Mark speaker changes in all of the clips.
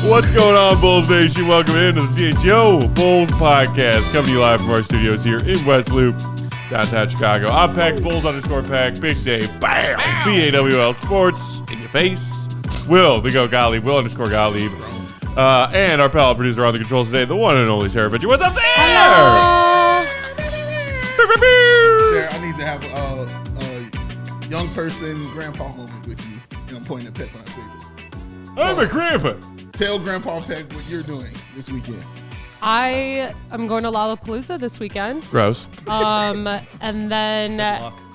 Speaker 1: What's going on, Bulls Nation? Welcome into the CHGO Bulls Podcast, coming to you live from our studios here in West Loop, downtown Chicago. I'm Pack, Bulls_Pack, Big Dave, bam, BAWL Sports, in your face. Will, the Go Gottlieb, Will_Gottlieb, and our pal producer on the controls today, the one and only Sarah Fitcher. What's up, Sarah?
Speaker 2: Hello. Sarah, I need to have a young person grandpa moment with you, and I'm pointing at Peck when I say this.
Speaker 1: I'm a grandpa.
Speaker 2: Tell Grandpa Peck what you're doing this weekend.
Speaker 3: I am going to Lollapalooza this weekend.
Speaker 1: Gross.
Speaker 3: And then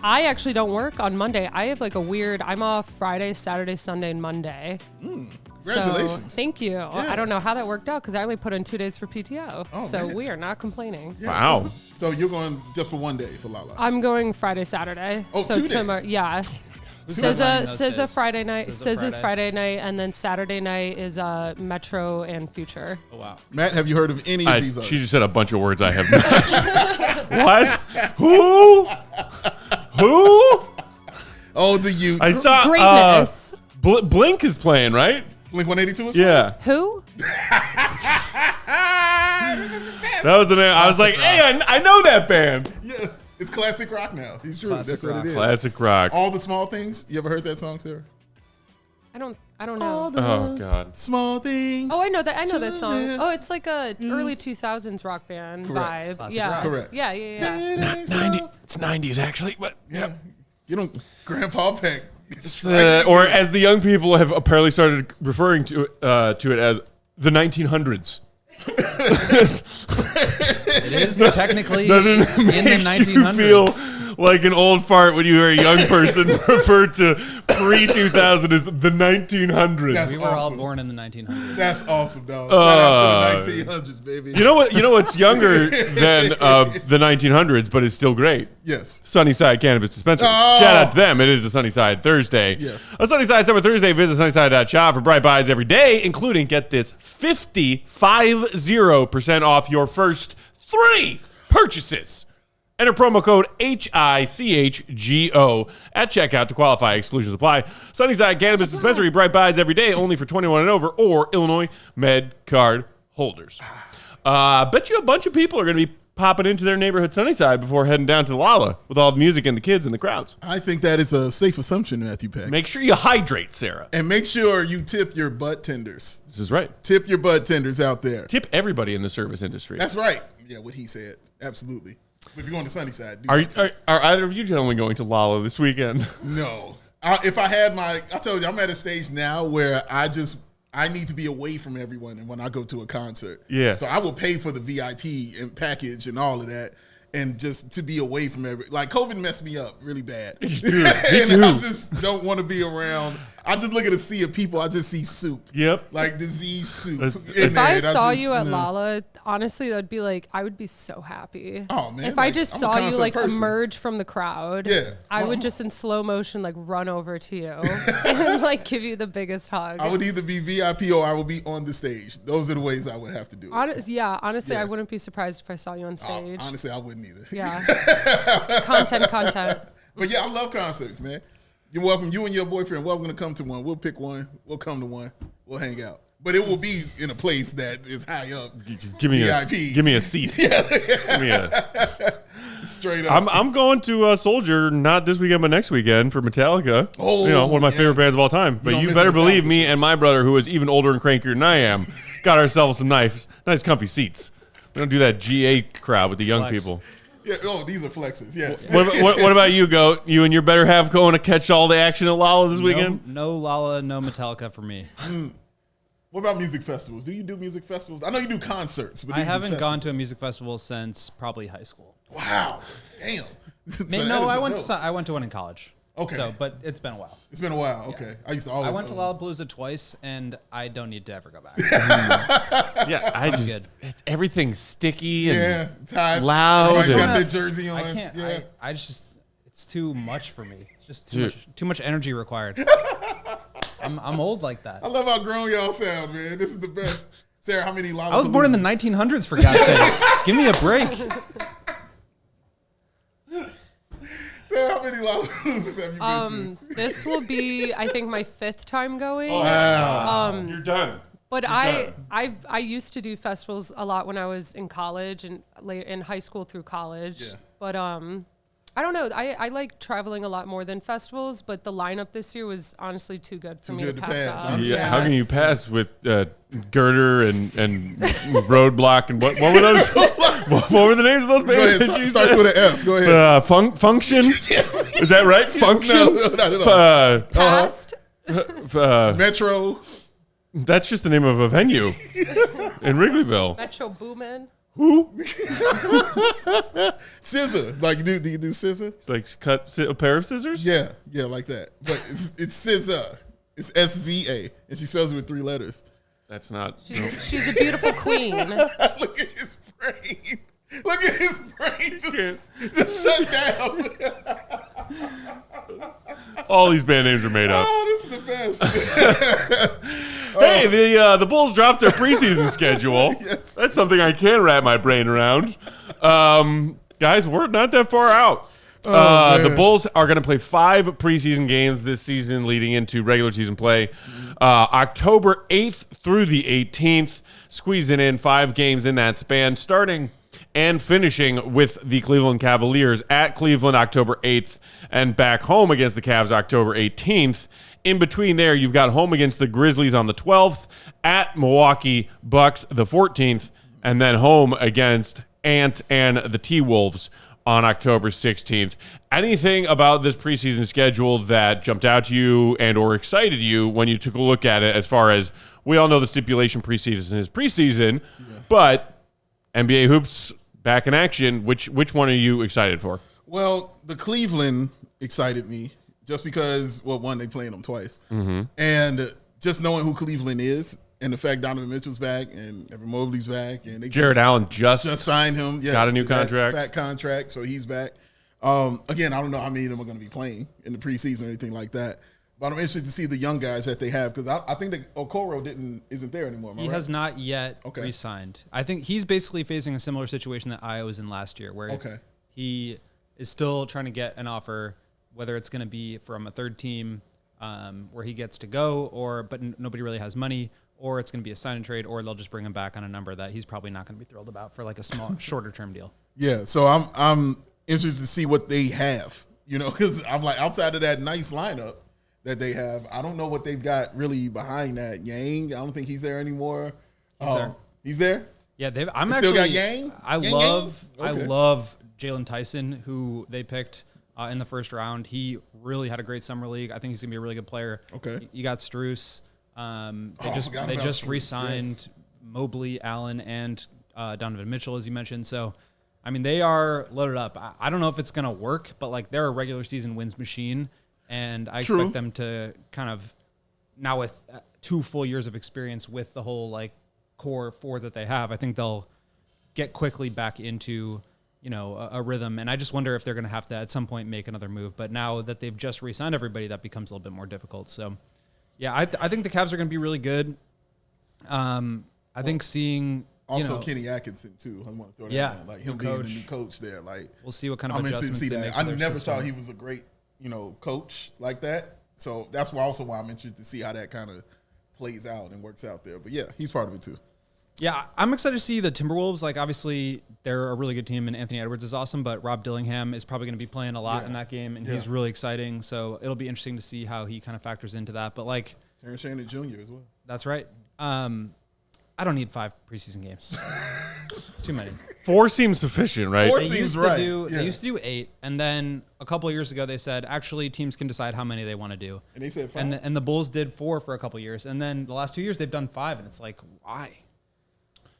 Speaker 3: I actually don't work on Monday. I have like a weird, I'm off Friday, Saturday, Sunday, and Monday.
Speaker 2: Congratulations.
Speaker 3: So, thank you. Yeah. I don't know how that worked out because I only put in 2 days for PTO.
Speaker 2: Man.
Speaker 3: We are not complaining.
Speaker 2: Yeah.
Speaker 1: Wow.
Speaker 2: So you're going just for 1 day for Lala?
Speaker 3: I'm going Friday, Saturday.
Speaker 2: Oh,
Speaker 3: so
Speaker 2: 2 days.
Speaker 3: tomorrow, yeah. SZA Friday night, SZA's Friday night, and then Saturday night is Metro and Future.
Speaker 4: Oh, wow.
Speaker 2: Matt, have you heard of any of these artists?
Speaker 1: She just said a bunch of words I have not. What? Who?
Speaker 2: Oh, the youth.
Speaker 1: I saw
Speaker 3: Greatness.
Speaker 1: Blink is playing, right?
Speaker 2: Blink 182 is
Speaker 1: Yeah.
Speaker 3: Who?
Speaker 1: That was the name. I was like, hey, I know that band.
Speaker 2: Yes. It's classic rock now. He's true.
Speaker 4: Classic
Speaker 2: That's what
Speaker 4: rock.
Speaker 2: it is.
Speaker 1: Classic rock.
Speaker 2: All the small things. You ever heard that song, Sarah?
Speaker 3: I don't know.
Speaker 1: Oh, God.
Speaker 2: Small things.
Speaker 3: Oh, I know that song. Oh, it's like a early 2000s rock band
Speaker 2: Correct.
Speaker 3: vibe.
Speaker 4: Classic
Speaker 3: Yeah.
Speaker 4: rock.
Speaker 2: Correct.
Speaker 3: Yeah.
Speaker 1: It's 90s, actually, but yeah.
Speaker 2: You don't, Grandpa Peck.
Speaker 1: Or as the young people have apparently started referring to it as the 1900s.
Speaker 4: It is technically
Speaker 1: Nothing
Speaker 4: in the
Speaker 1: makes you
Speaker 4: 1900s.
Speaker 1: feel like an old fart when you hear a young person refer to pre-2000 as the 1900s.
Speaker 2: That's
Speaker 4: We were all
Speaker 2: awesome.
Speaker 4: born in the 1900s.
Speaker 2: That's awesome, dog. Shout out to the 1900s, baby.
Speaker 1: You know what's younger than the 1900s, but is still great?
Speaker 2: Yes.
Speaker 1: Sunnyside Cannabis Dispensary.
Speaker 2: Oh.
Speaker 1: Shout out to them. It is a Sunnyside Thursday.
Speaker 2: Yes.
Speaker 1: On Sunnyside Summer Thursday, visit sunnyside.shop for bright buys every day, including, get this, 50% off your first 3 purchases. Enter promo code HICHGO at checkout to qualify. Exclusions apply. Sunnyside Cannabis Dispensary, bright buys every day, only for 21 and over, or Illinois Med Card holders. Bet you a bunch of people are going to be popping into their neighborhood Sunnyside before heading down to Lala with all the music and the kids and the crowds.
Speaker 2: I think that is a safe assumption, Matthew Peck.
Speaker 1: Make sure you hydrate, Sarah.
Speaker 2: And make sure you tip your butt tenders.
Speaker 1: This is right.
Speaker 2: Tip your butt tenders out there.
Speaker 1: Tip everybody in the service industry.
Speaker 2: That's right. Yeah, what he said. Absolutely. But if you're going to Sunnyside, do
Speaker 1: Are
Speaker 2: that.
Speaker 1: either of you gentlemen going to Lala this weekend?
Speaker 2: No. If I had I told you, I'm at a stage now where I need to be away from everyone and when I go to a concert.
Speaker 1: Yeah.
Speaker 2: So I will pay for the VIP and package and all of that. And just to be away from COVID messed me up really bad.
Speaker 1: Me
Speaker 2: and
Speaker 1: too.
Speaker 2: I just don't want to be around. I just look at a sea of people. I just see soup.
Speaker 1: Yep.
Speaker 2: Like disease soup.
Speaker 3: If I saw you at Lala, honestly, that'd be like, I would be so happy.
Speaker 2: Oh, man.
Speaker 3: If I just
Speaker 2: I'm a
Speaker 3: saw you
Speaker 2: concert
Speaker 3: like
Speaker 2: person.
Speaker 3: emerge from the crowd,
Speaker 2: Yeah.
Speaker 3: I
Speaker 2: Well,
Speaker 3: would just in slow motion like run over to you and like give you the biggest hug.
Speaker 2: I would either be VIP or I would be on the stage. Those are the ways I would have to do it.
Speaker 3: Honestly,
Speaker 2: Yeah.
Speaker 3: I wouldn't be surprised if I saw you on stage.
Speaker 2: Honestly, I wouldn't either.
Speaker 3: Yeah. Content.
Speaker 2: But yeah, I love concerts, man. You're welcome. You and your boyfriend, welcome to come to one. We'll pick one. We'll come to one. We'll hang out. But it will be in a place that is high up.
Speaker 1: Just give me
Speaker 2: VIP.
Speaker 1: give me a seat. Give me
Speaker 2: Straight up.
Speaker 1: I'm going to Soldier not this weekend but next weekend for Metallica.
Speaker 2: Oh,
Speaker 1: one of my
Speaker 2: yes.
Speaker 1: favorite bands of all time. But
Speaker 2: don't
Speaker 1: you
Speaker 2: miss
Speaker 1: better
Speaker 2: Metallica.
Speaker 1: believe me and my brother, who is even older and crankier than I am, got ourselves some nice comfy seats. We don't do that GA crowd with the young
Speaker 4: Flex.
Speaker 1: people.
Speaker 2: Yeah, these are flexes. Yes.
Speaker 1: What about you, Goat? You and your better half going to catch all the action at Lala this weekend?
Speaker 4: No Lala, no Metallica for me.
Speaker 2: What about music festivals? Do you do music festivals? I know you do concerts, but
Speaker 4: I haven't gone to a music festival since probably high school.
Speaker 2: Wow, damn.
Speaker 4: I went to one in college.
Speaker 2: Okay.
Speaker 4: So, but it's been a while.
Speaker 2: It's been a while. Okay. I used to always.
Speaker 4: I went to Lollapalooza twice, and I don't need to ever go back.
Speaker 1: Everything's sticky and
Speaker 2: it's hot.
Speaker 1: loud.
Speaker 2: Everybody's got
Speaker 1: and-
Speaker 2: their jersey on.
Speaker 4: I can't.
Speaker 2: Yeah.
Speaker 4: I just. It's too much for me. It's just too much energy required. I'm old like that.
Speaker 2: I love how grown y'all sound, man. This is the best. Sarah, how many Lollapaloozas?
Speaker 4: I was born in the 1900s, for God's sake. Give me a break.
Speaker 2: Sarah, how many Lollapaloozas have you been to?
Speaker 3: This will be, I think, my 5th time going.
Speaker 2: Wow.
Speaker 1: You're done.
Speaker 3: But I used to do festivals a lot when I was in college and late in high school through college.
Speaker 2: Yeah.
Speaker 3: But I don't know. I like traveling a lot more than festivals, but the lineup this year was honestly too good for me
Speaker 2: good
Speaker 3: to
Speaker 2: to
Speaker 3: pass
Speaker 2: pass,
Speaker 3: up.
Speaker 2: huh?
Speaker 1: Yeah, how can you pass with Girder and Roadblock and what were those? what were the names of those
Speaker 2: Go
Speaker 1: bands?
Speaker 2: ahead.
Speaker 1: that you
Speaker 2: Starts
Speaker 1: said?
Speaker 2: with an F. Go ahead.
Speaker 1: Function? Is that right? Function?
Speaker 2: No, not at all.
Speaker 3: Past.
Speaker 2: Metro.
Speaker 1: That's just the name of a venue in Wrigleyville.
Speaker 3: Metro Boomin.
Speaker 1: Who?
Speaker 2: Scissor. Like, do you do scissor?
Speaker 1: It's like cut a pair of scissors?
Speaker 2: Yeah, like that. But it's scissor. It's SZA, and she spells it with 3 letters.
Speaker 1: That's not.
Speaker 3: She's a beautiful queen.
Speaker 2: Look at his brain. Look at his brain just shut down.
Speaker 1: All these band names are made up.
Speaker 2: Oh, this is the best.
Speaker 1: Hey, the Bulls dropped their preseason schedule.
Speaker 2: Yes.
Speaker 1: That's something I can wrap my brain around. Guys, we're not that far out. The Bulls are going to play 5 preseason games this season leading into regular season play. October 8th through the 18th, squeezing in 5 games in that span, starting and finishing with the Cleveland Cavaliers at Cleveland October 8th and back home against the Cavs October 18th. In between there, you've got home against the Grizzlies on the 12th, at Milwaukee Bucks the 14th, and then home against Ant and the T-Wolves on October 16th. Anything about this preseason schedule that jumped out to you and or excited you when you took a look at it, as far as we all know the stipulation preseason is preseason, but NBA hoops back in action. Which one are you excited for?
Speaker 2: Well, the Cleveland excited me just because, well, one, they playing them twice.
Speaker 1: Mm-hmm.
Speaker 2: And just knowing who Cleveland is and the fact Donovan Mitchell's back and Evan Mobley's back. And they
Speaker 1: Jared Allen just
Speaker 2: signed him. Yeah,
Speaker 1: got a new
Speaker 2: to that
Speaker 1: contract.
Speaker 2: Fat contract, so he's back. Again, I don't know how many of them are going to be playing in the preseason or anything like that. But I'm interested to see the young guys that they have, because I think that Okoro isn't there anymore.
Speaker 4: He has not yet
Speaker 2: Okay.
Speaker 4: re-signed. I think he's basically facing a similar situation that I was in last year, where he is still trying to get an offer, whether it's going to be from a third team where he gets to go, but nobody really has money, or it's going to be a sign and trade, or they'll just bring him back on a number that he's probably not going to be thrilled about for like a small, shorter term deal.
Speaker 2: Yeah, so I'm interested to see what they have, because I'm like, outside of that nice lineup that they have, I don't know what they've got really behind that. Yang, I don't think he's there anymore. He's there?
Speaker 4: Yeah,
Speaker 2: They still got Yang?
Speaker 4: I love Jalen Tyson, who they picked in the first round. He really had a great summer league. I think he's gonna be a really good player.
Speaker 2: Okay.
Speaker 4: You got Strus. They just
Speaker 2: Strus,
Speaker 4: re-signed
Speaker 2: yes.
Speaker 4: Mobley, Allen, and Donovan Mitchell, as you mentioned. So, I mean, they are loaded up. I don't know if it's gonna work, but like they're a regular season wins machine, and I expect them to kind of now with 2 full years of experience with the whole like core 4 that they have. I think they'll get quickly back into a rhythm, and I just wonder if they're going to have to at some point make another move. But now that they've just re-signed everybody, that becomes a little bit more difficult. So, yeah, I think the Cavs are going to be really good. I think seeing
Speaker 2: also Kenny Atkinson too. I want to throw that in. Like him being the new coach there. Like
Speaker 4: we'll see what kind of
Speaker 2: I'm interested to
Speaker 4: adjustments
Speaker 2: see
Speaker 4: they
Speaker 2: that.
Speaker 4: make
Speaker 2: I
Speaker 4: to their
Speaker 2: never
Speaker 4: system.
Speaker 2: thought he was a great coach like that. So that's why I'm interested to see how that kind of plays out and works out there. But yeah, he's part of it too.
Speaker 4: Yeah, I'm excited to see the Timberwolves. Like, obviously, they're a really good team, and Anthony Edwards is awesome, but Rob Dillingham is probably going to be playing a lot in that game, and he's really exciting. So it'll be interesting to see how he kind of factors into that. But, like,
Speaker 2: Terrence Shannon Jr. as well.
Speaker 4: that's right. I don't need 5 preseason games. It's too many.
Speaker 1: 4 seems sufficient, right?
Speaker 2: Four
Speaker 4: They
Speaker 2: seems
Speaker 4: used to
Speaker 2: right.
Speaker 4: do-
Speaker 2: Yeah.
Speaker 4: They used to do 8, and then a couple of years ago they said actually teams can decide how many they want to do.
Speaker 2: And they said 5.
Speaker 4: And the Bulls did 4 for a couple of years, and then the last 2 years they've done 5, and it's like, why?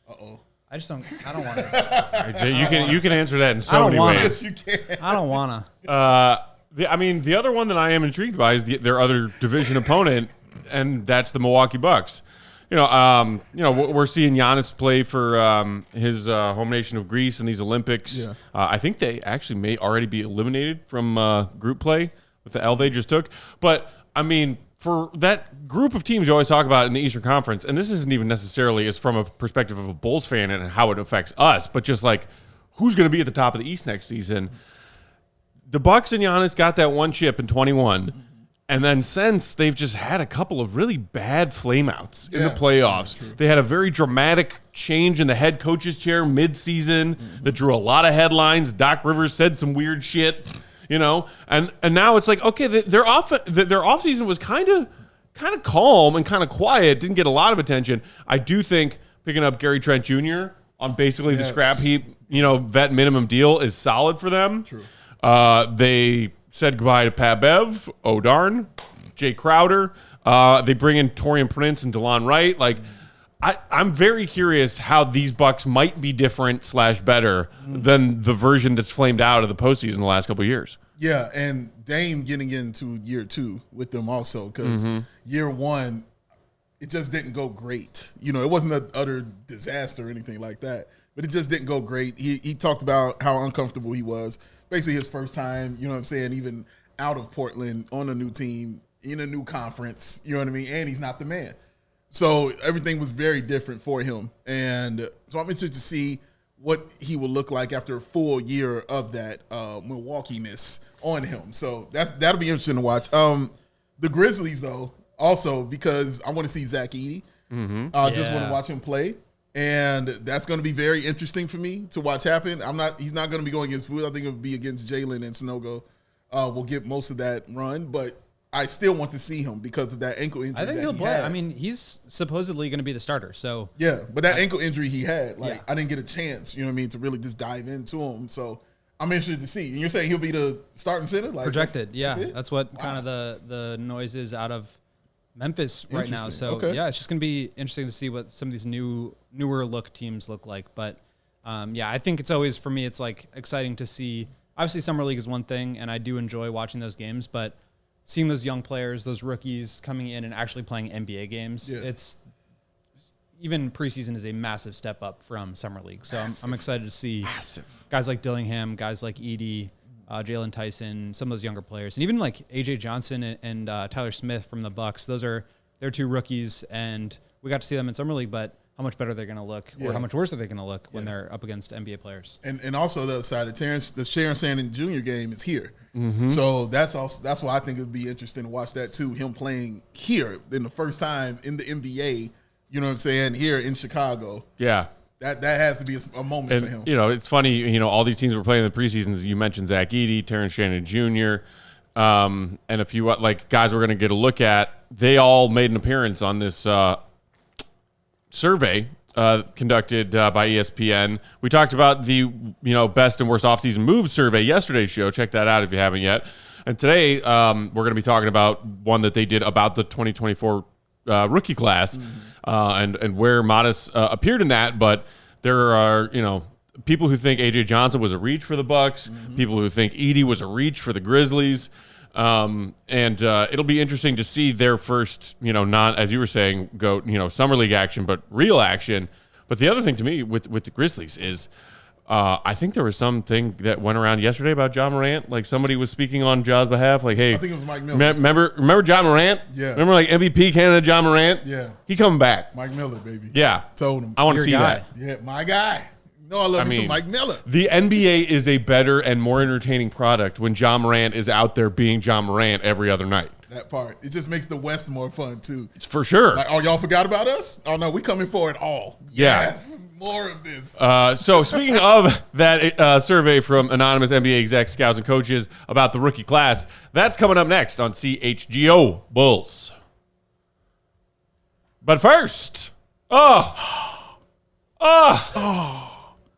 Speaker 2: Uh-oh.
Speaker 4: I don't want to.
Speaker 1: You can answer that in
Speaker 4: I
Speaker 1: so
Speaker 4: don't
Speaker 1: many
Speaker 4: wanna.
Speaker 1: ways.
Speaker 2: Yes, you can.
Speaker 4: I don't want to.
Speaker 1: The other one that I am intrigued by is their other division opponent, and that's the Milwaukee Bucks. We're seeing Giannis play for his home nation of Greece in these Olympics.
Speaker 2: Yeah.
Speaker 1: I think they actually may already be eliminated from group play with the L they just took. But, I mean, for that group of teams you always talk about in the Eastern Conference, and this isn't even necessarily as from a perspective of a Bulls fan and how it affects us, but just like who's going to be at the top of the East next season. The Bucks and Giannis got that one chip in 21. And then since, they've just had a couple of really bad flameouts in the playoffs. They had a very dramatic change in the head coach's chair mid-season that drew a lot of headlines. Doc Rivers said some weird shit, and now it's like, okay, their offseason was kind of calm and kind of quiet, didn't get a lot of attention. I do think picking up Gary Trent Jr. on basically the scrap heap, vet minimum deal is solid for them.
Speaker 2: True.
Speaker 1: They said goodbye to Pat Bev, O'Darn, Jay Crowder. They bring in Taurean Prince and DeLon Wright. Like, I'm very curious how these Bucks might be different / better than the version that's flamed out of the postseason the last couple of years.
Speaker 2: Yeah, and Dame getting into year 2 with them also, because year 1, it just didn't go great. It wasn't an utter disaster or anything like that, but it just didn't go great. He talked about how uncomfortable he was. Basically his first time, even out of Portland on a new team, in a new conference, and he's not the man. So everything was very different for him. And so I'm interested to see what he will look like after a full year of that Milwaukee-ness on him. So that'll be interesting to watch. The Grizzlies, though, also, because I want to see Zach Edey. Just want to watch him play. And that's going to be very interesting for me to watch happen. He's not going to be going against Food. I think it'll be against Jalen and Snogo. We'll get most of that run, but I still want to see him because of that ankle injury.
Speaker 4: I think
Speaker 2: that
Speaker 4: he'll
Speaker 2: he
Speaker 4: play.
Speaker 2: had.
Speaker 4: I mean, he's supposedly going to be the starter. So
Speaker 2: Yeah, but that ankle injury he had,
Speaker 4: Yeah.
Speaker 2: I didn't get a chance, to really just dive into him. So I'm interested to see. And you're saying he'll be the starting center? Like
Speaker 4: projected.
Speaker 2: it?
Speaker 4: That's what kind of the noise is out of Memphis right now. So
Speaker 2: Okay.
Speaker 4: yeah, it's just going to be interesting to see what some of these newer look teams look like. But I think it's always, for me, it's like exciting to see. Obviously, Summer League is one thing, and I do enjoy watching those games, but seeing those young players, those rookies coming in and actually playing NBA games, it's even preseason is a massive step up from Summer League. So I'm excited to see guys like Dillingham, guys like Edey, Jalen Tyson, some of those younger players, and even like AJ Johnson and Tyler Smith from the Bucks. They're 2 rookies, and we got to see them in Summer League, but how much better they're going to look, or how much worse are they going to look when they're up against NBA players. And
Speaker 2: also the other side of the Sharon Sandin Jr. game is here. So that's why I think it would be interesting to watch that too, him playing here in the first time in the NBA, here in Chicago.
Speaker 1: Yeah.
Speaker 2: That has to be a moment for him.
Speaker 1: It's funny, all these teams were playing in the preseasons. You mentioned Zach Edey, Terrence Shannon Jr., and a few guys we're going to get a look at. They all made an appearance on this survey conducted by ESPN. We talked about the best and worst offseason moves survey yesterday's show. Check that out if you haven't yet. And today we're going to be talking about one that they did about the 2024 rookie class and where Matas appeared in that. But there are people who think AJ Johnson was a reach for the Bucks, people who think Edey was a reach for the Grizzlies. And it'll be interesting to see their first, not, as you were saying, go, Summer League action, but real action. But the other thing to me with the Grizzlies is I think there was something that went around yesterday about Ja Morant. Like somebody was speaking on Ja's behalf. Like, hey,
Speaker 2: I think it was Mike Miller.
Speaker 1: Remember Ja Morant?
Speaker 2: Yeah.
Speaker 1: Remember MVP candidate Ja Morant?
Speaker 2: Yeah.
Speaker 1: He coming back.
Speaker 2: Mike Miller, baby.
Speaker 1: Yeah.
Speaker 2: Told him.
Speaker 1: I want to see
Speaker 4: guy.
Speaker 1: that.
Speaker 2: Yeah, my guy. No, I love me some Mike Miller.
Speaker 1: The NBA is a better and more entertaining product when Ja Morant is out there being Ja Morant every other night.
Speaker 2: That part. It just makes the West more fun, too.
Speaker 1: It's for sure.
Speaker 2: Like, oh, y'all forgot about us? Oh, no, we coming for it all.
Speaker 1: Yeah.
Speaker 2: Yes, more of this.
Speaker 1: So speaking of that survey from anonymous NBA execs, scouts, and coaches about the rookie class, that's coming up next on CHGO Bulls. But first, Oh.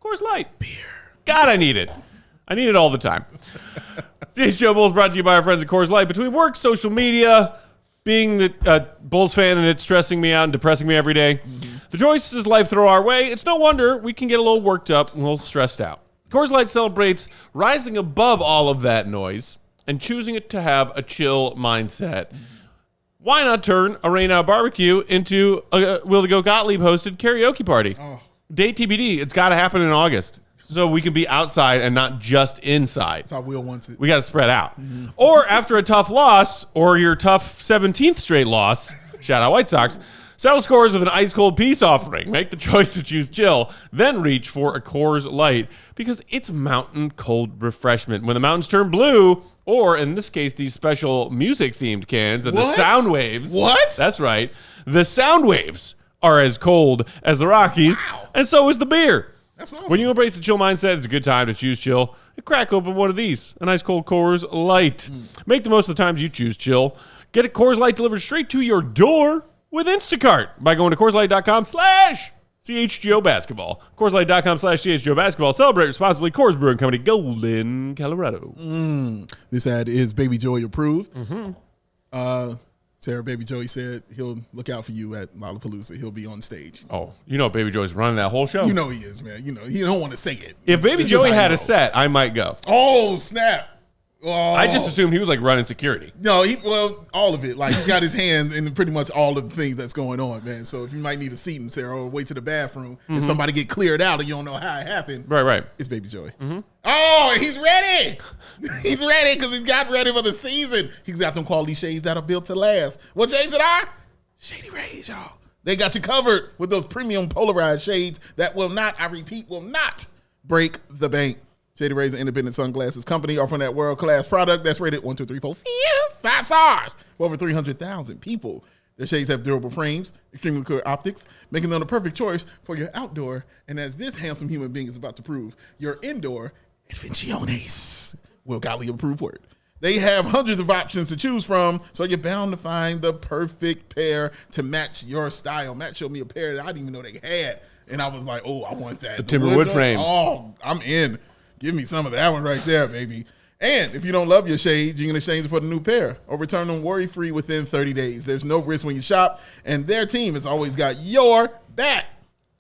Speaker 1: Coors Light. Beer. God, I need it. I need it all the time. CHGO Bulls brought to you by our friends at Coors Light. Between work, social media, being the Bulls fan and it stressing me out and depressing me every day, the choices life throw our way, it's no wonder we can get a little worked up and a little stressed out. Coors Light celebrates rising above all of that noise and choosing it to have a chill mindset. Why not turn a rain out barbecue into a Will to Go Gottlieb hosted karaoke party? Date TBD. It's got to happen in August so we can be outside and not just inside.
Speaker 2: That's how Will wants it.
Speaker 1: We got to spread out. Or after a tough loss or your tough 17th straight loss, shout out White Sox, settle scores with an ice-cold peace offering. Make the choice to choose chill, then reach for a Coors Light because it's mountain cold refreshment. When the mountains turn blue, or in this case, these special music-themed cans and the sound waves.
Speaker 2: What?
Speaker 1: That's right. The sound waves are as cold as the Rockies, and so is the beer.
Speaker 2: That's awesome.
Speaker 1: When you embrace the chill mindset, it's a good time to choose chill. And crack open one of these, a nice cold Coors Light. Make the most of the times you choose chill. Get a Coors Light delivered straight to your door with Instacart by going to CoorsLight.com/CHGO Basketball. CoorsLight.com/CHGO Basketball. Celebrate responsibly. Coors Brewing Company, Golden, Colorado.
Speaker 2: This ad is Baby Joey approved. Sarah, Baby Joey said he'll look out for you at Lollapalooza. He'll be on stage.
Speaker 1: Oh, you know Baby Joey's running that whole show.
Speaker 2: You know he is, man. You know, he don't want to say it.
Speaker 1: If Baby Joey had a set, I might go.
Speaker 2: Oh, snap. Oh.
Speaker 1: I just assumed he was like running security.
Speaker 2: No, all of it. Like he's got his hand in pretty much all of the things that's going on, man. So if you might need a seat in Sarah or wait to the bathroom and somebody get cleared out and you don't know how it happened.
Speaker 1: Right.
Speaker 2: It's Baby Joey. Oh, he's ready. He's ready because he's got ready for the season. He's got them quality shades that are built to last. What shades it are? Shady Rays, y'all. They got you covered with those premium polarized shades that will not, I repeat, will not break the bank. Shady Rays, an independent sunglasses company offering that world-class product that's rated 1, 2, 3, 4, 5 stars for over 300,000 people. Their shades have durable frames, extremely clear optics, making them the perfect choice for your outdoor, and as this handsome human being is about to prove, your indoor adventiones. Will Gottlieb approved word. They have hundreds of options to choose from, so you're bound to find the perfect pair to match your style. Matt showed me a pair that I didn't even know they had, and I was like, oh, I want that.
Speaker 1: The Timberwood frames.
Speaker 2: Oh, I'm in. Give me some of that one right there, baby. And if you don't love your shades, you can exchange it for the new pair or return them worry-free within 30 days. There's no risk when you shop, and their team has always got your back.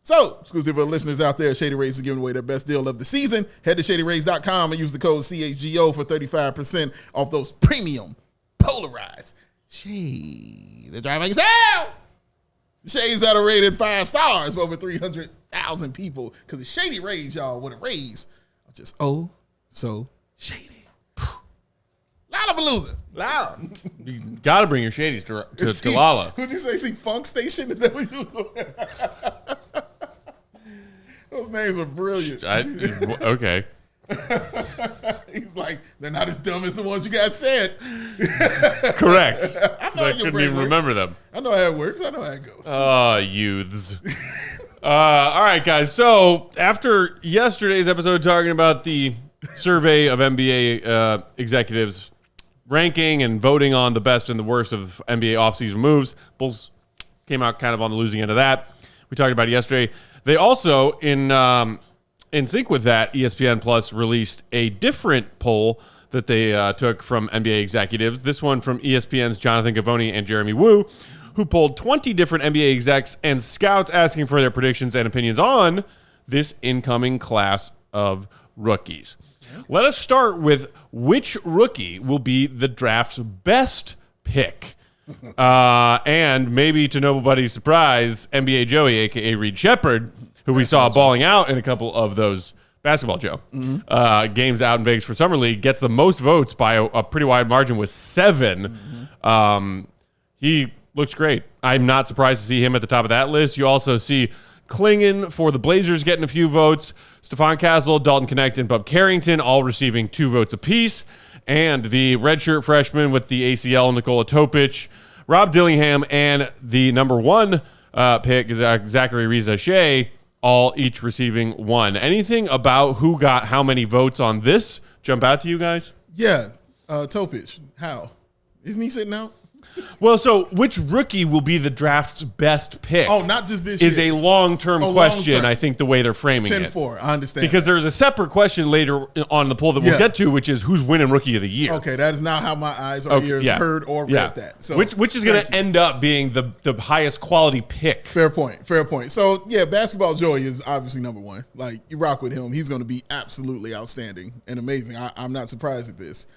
Speaker 2: So, exclusive for listeners out there, Shady Rays is giving away their best deal of the season. Head to ShadyRays.com and use the code CHGO for 35% off those premium polarized shades. They're driving sale. Shades that are rated 5 stars for over 300,000 people. Because it's Shady Rays, y'all, with a raise. Just so shady. Lollapalooza.
Speaker 1: Loud. You got to bring your shadies to Lala.
Speaker 2: Who'd you say? See, Funk Station? Is that what you Those names are brilliant.
Speaker 1: Okay.
Speaker 2: He's like, they're not as dumb as the ones you guys said.
Speaker 1: Correct.
Speaker 2: I know
Speaker 1: I couldn't even remember them.
Speaker 2: I know how it works. I know how it goes.
Speaker 1: Youths. All right, guys. So after yesterday's episode talking about the survey of NBA executives ranking and voting on the best and the worst of NBA offseason moves, Bulls came out kind of on the losing end of that. We talked about it yesterday. They also, in sync with that, ESPN Plus released a different poll that they took from NBA executives. This one from ESPN's Jonathan Givony and Jeremy Woo, who polled 20 different NBA execs and scouts asking for their predictions and opinions on this incoming class of rookies. Let us start with which rookie will be the draft's best pick. And maybe to nobody's surprise, NBA Joey, a.k.a. Reed Shepherd, who we saw balling out in a couple of those Basketball Joe games out in Vegas for Summer League, gets the most votes by a pretty wide margin with 7. He looks great. I'm not surprised to see him at the top of that list. You also see Klingon for the Blazers getting a few votes. Stephon Castle, Dalton Knecht, and Bub Carrington all receiving 2 votes apiece. And the redshirt freshman with the ACL, Nikola Topic, Rob Dillingham, and the number 1 pick, Zachary Riza-Shea, all each receiving 1. Anything about who got how many votes on this jump out to you guys?
Speaker 2: Yeah. Topic. How? Isn't he sitting out?
Speaker 1: Well, so which rookie will be the draft's best pick?
Speaker 2: Oh, not just this
Speaker 1: is
Speaker 2: year.
Speaker 1: a long-term question,
Speaker 2: long-term.
Speaker 1: I think, the way they're framing
Speaker 2: 10-4, I understand.
Speaker 1: Because there's a separate question later on the poll that we'll get to, which is who's winning Rookie of the Year.
Speaker 2: Okay, that is not how my eyes or ears heard or read that. So,
Speaker 1: which is going to end up being the highest quality pick.
Speaker 2: Fair point. So, yeah, Basketball Joey is obviously number one. Like, you rock with him. He's going to be absolutely outstanding and amazing. I'm not surprised at this.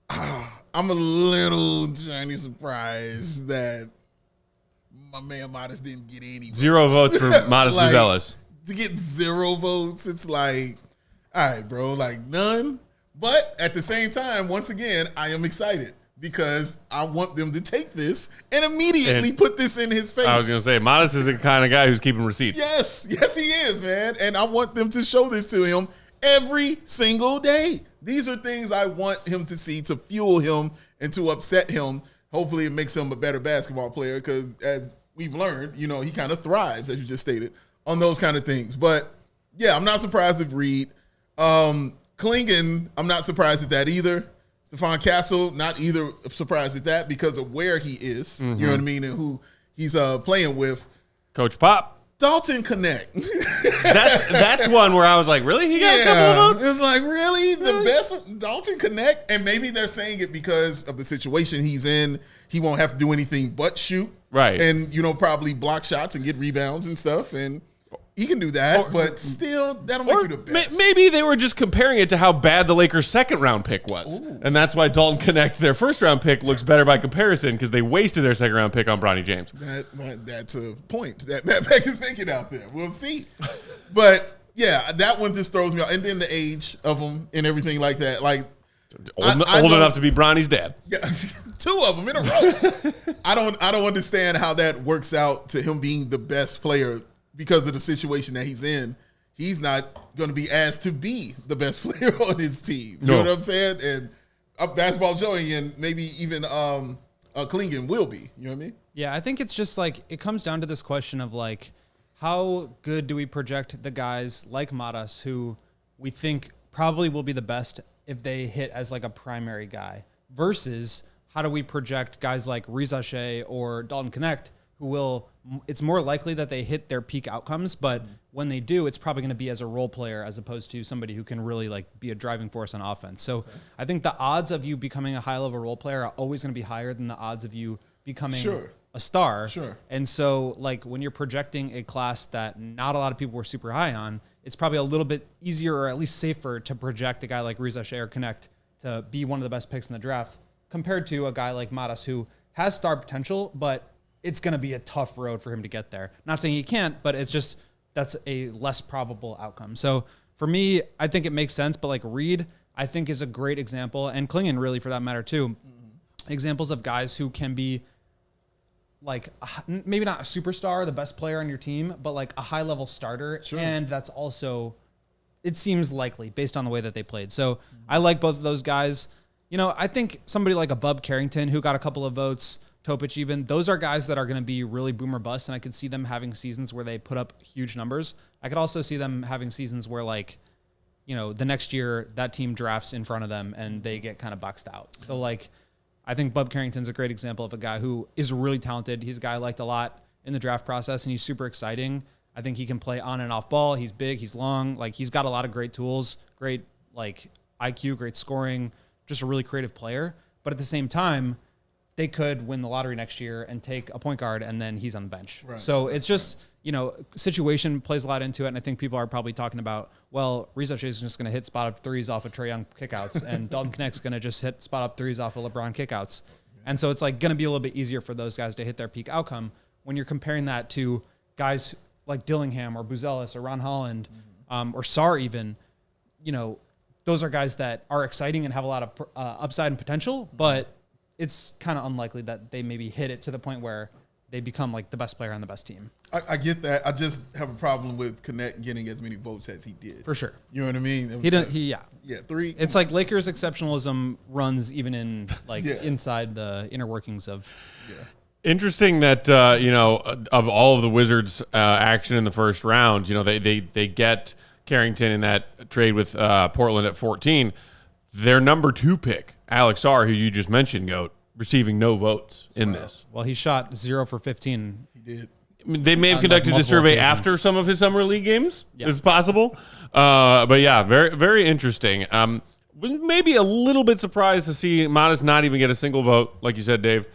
Speaker 2: I'm a little tiny surprised that my man Matas didn't get any votes.
Speaker 1: 0 votes for Matas Buzelis.
Speaker 2: To get 0 votes, it's like, all right, bro, like none. But at the same time, once again, I am excited because I want them to take this and immediately put this in his face.
Speaker 1: I was going to say, Matas is the kind of guy who's keeping receipts.
Speaker 2: Yes, he is, man. And I want them to show this to him every single day. These are things I want him to see to fuel him and to upset him. Hopefully it makes him a better basketball player because as we've learned, he kind of thrives, as you just stated, on those kind of things. But, yeah, I'm not surprised with Reed. Klingon, I'm not surprised at that either. Stephon Castle, not either surprised at that because of where he is, you know what I mean, and who he's playing with.
Speaker 1: Coach Pop.
Speaker 2: Dalton Connect.
Speaker 1: That's one where I was like, really? He got a couple of votes?
Speaker 2: It's like, really? The best Dalton Connect? And maybe they're saying it because of the situation he's in. He won't have to do anything but shoot.
Speaker 1: Right.
Speaker 2: And, probably block shots and get rebounds and stuff. And he can do that, but still, that'll make you the best.
Speaker 1: Maybe they were just comparing it to how bad the Lakers' second-round pick was. Ooh. And that's why Dalton Connect, their first-round pick, looks better by comparison because they wasted their second-round pick on Bronny James.
Speaker 2: That's a point that Matt Beck is making out there. We'll see. But, yeah, that one just throws me out. And then the age of them and everything like that. Like,
Speaker 1: old enough to be Bronny's dad.
Speaker 2: Yeah, 2 of them in a row. I don't understand how that works out to him being the best player because of the situation that he's in. He's not going to be asked to be the best player on his team. You know what I'm saying? And Basketball Joey and maybe even Klingon will be. You know what I mean?
Speaker 4: Yeah, I think it's just like it comes down to this question of like, how good do we project the guys like Matas who we think probably will be the best if they hit as like a primary guy versus how do we project guys like Reza Shea or Dalton Connect who will, it's more likely that they hit their peak outcomes, but when they do, it's probably going to be as a role player as opposed to somebody who can really like be a driving force on offense. So I think the odds of you becoming a high level role player are always going to be higher than the odds of you becoming a star.
Speaker 2: Sure.
Speaker 4: And so like when you're projecting a class that not a lot of people were super high on, it's probably a little bit easier or at least safer to project a guy like Reza Shea or Connect to be one of the best picks in the draft compared to a guy like Matas who has star potential, but it's going to be a tough road for him to get there. Not saying he can't, but it's just that's a less probable outcome. So for me, I think it makes sense. But like Reed, I think is a great example, and Klingon really for that matter too. Examples of guys who can be like maybe not a superstar, the best player on your team, but like a high level starter, and that's also it seems likely based on the way that they played. So I like both of those guys. I think somebody like a Bub Carrington who got a couple of votes. Topic even, those are guys that are going to be really boom or bust, and I could see them having seasons where they put up huge numbers. I could also see them having seasons where, like, the next year that team drafts in front of them and they get kind of boxed out. So, like, I think Bub Carrington's a great example of a guy who is really talented. He's a guy I liked a lot in the draft process, and he's super exciting. I think he can play on and off ball. He's big, he's long. Like, he's got a lot of great tools, great, like, IQ, great scoring, just a really creative player. But at the same time, they could win the lottery next year and take a point guard, and then he's on the bench. Right. So it's just, situation plays a lot into it, and I think people are probably talking about, well, Reza Shea is just going to hit spot-up threes off of Trae Young kickouts, and Dalton Connect's going to just hit spot-up threes off of LeBron kickouts. And so it's like going to be a little bit easier for those guys to hit their peak outcome when you're comparing that to guys like Dillingham or Buzelis or Ron Holland or Sarr even. Those are guys that are exciting and have a lot of upside and potential, but it's kind of unlikely that they maybe hit it to the point where they become like the best player on the best team.
Speaker 2: I get that. I just have a problem with Connect getting as many votes as he did.
Speaker 4: For sure.
Speaker 2: You know what I mean?
Speaker 4: Yeah,
Speaker 2: 3.
Speaker 4: It's like Lakers exceptionalism runs even in like inside the inner workings of. Yeah.
Speaker 1: Interesting that of all of the Wizards' action in the first round, they get Carrington in that trade with Portland at 14. Their number 2 pick, Alex Sarr, who you just mentioned, Goat, receiving no votes in this.
Speaker 4: Well, he shot 0 for 15.
Speaker 2: He did.
Speaker 1: I mean, they may have conducted the survey
Speaker 4: occasions.
Speaker 1: after some of his summer league games. Yeah. It's possible. But yeah, very, very interesting. Maybe a little bit surprised to see Matas not even get a single vote, like you said, Dave.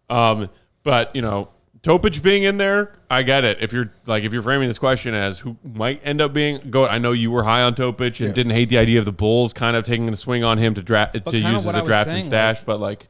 Speaker 1: But, you know, Topic being in there, I get it. If you're framing this question as who might end up being GOAT, I know you were high on Topic and didn't hate the idea of the Bulls kind of taking a swing on him to use as a draft and stash. But like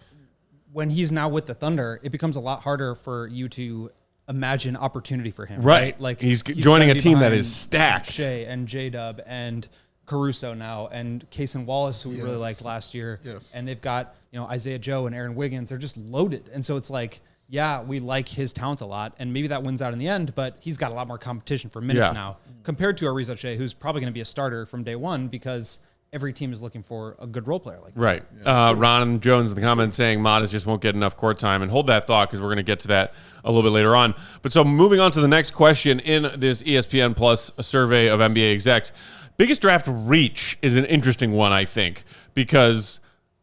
Speaker 4: when he's now with the Thunder, it becomes a lot harder for you to imagine opportunity for him.
Speaker 1: Right.
Speaker 4: Like
Speaker 1: he's joining a team that is stacked.
Speaker 4: Shea and J-Dub and Caruso now and Cason Wallace, who we really liked last year.
Speaker 2: Yes.
Speaker 4: And they've got, Isaiah Joe and Aaron Wiggins. They're just loaded. And so it's like, yeah, we like his talent a lot, and maybe that wins out in the end, but he's got a lot more competition for minutes now compared to Ariza Shea, who's probably going to be a starter from day one because every team is looking for a good role player like that.
Speaker 1: Right. Ron Jones in the comments saying Matas just won't get enough court time, and hold that thought because we're going to get to that a little bit later on. But so moving on to the next question in this ESPN Plus survey of NBA execs, biggest draft reach is an interesting one, I think, because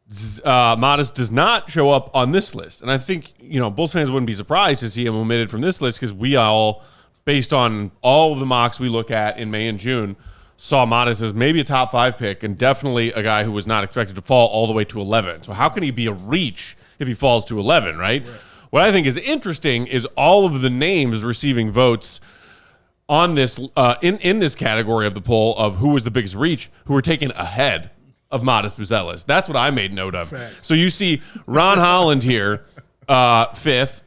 Speaker 1: Matas does not show up on this list. And I think, Bulls fans wouldn't be surprised to see him omitted from this list because we all, based on all of the mocks we look at in May and June, saw Matas as maybe a top 5 pick and definitely a guy who was not expected to fall all the way to 11. So how can he be a reach if he falls to 11, right? What I think is interesting is all of the names receiving votes on this in this category of the poll of who was the biggest reach, who were taken ahead of Matas Buzelis. That's what I made note of.
Speaker 2: Facts.
Speaker 1: So you see Ron Holland here, 5th.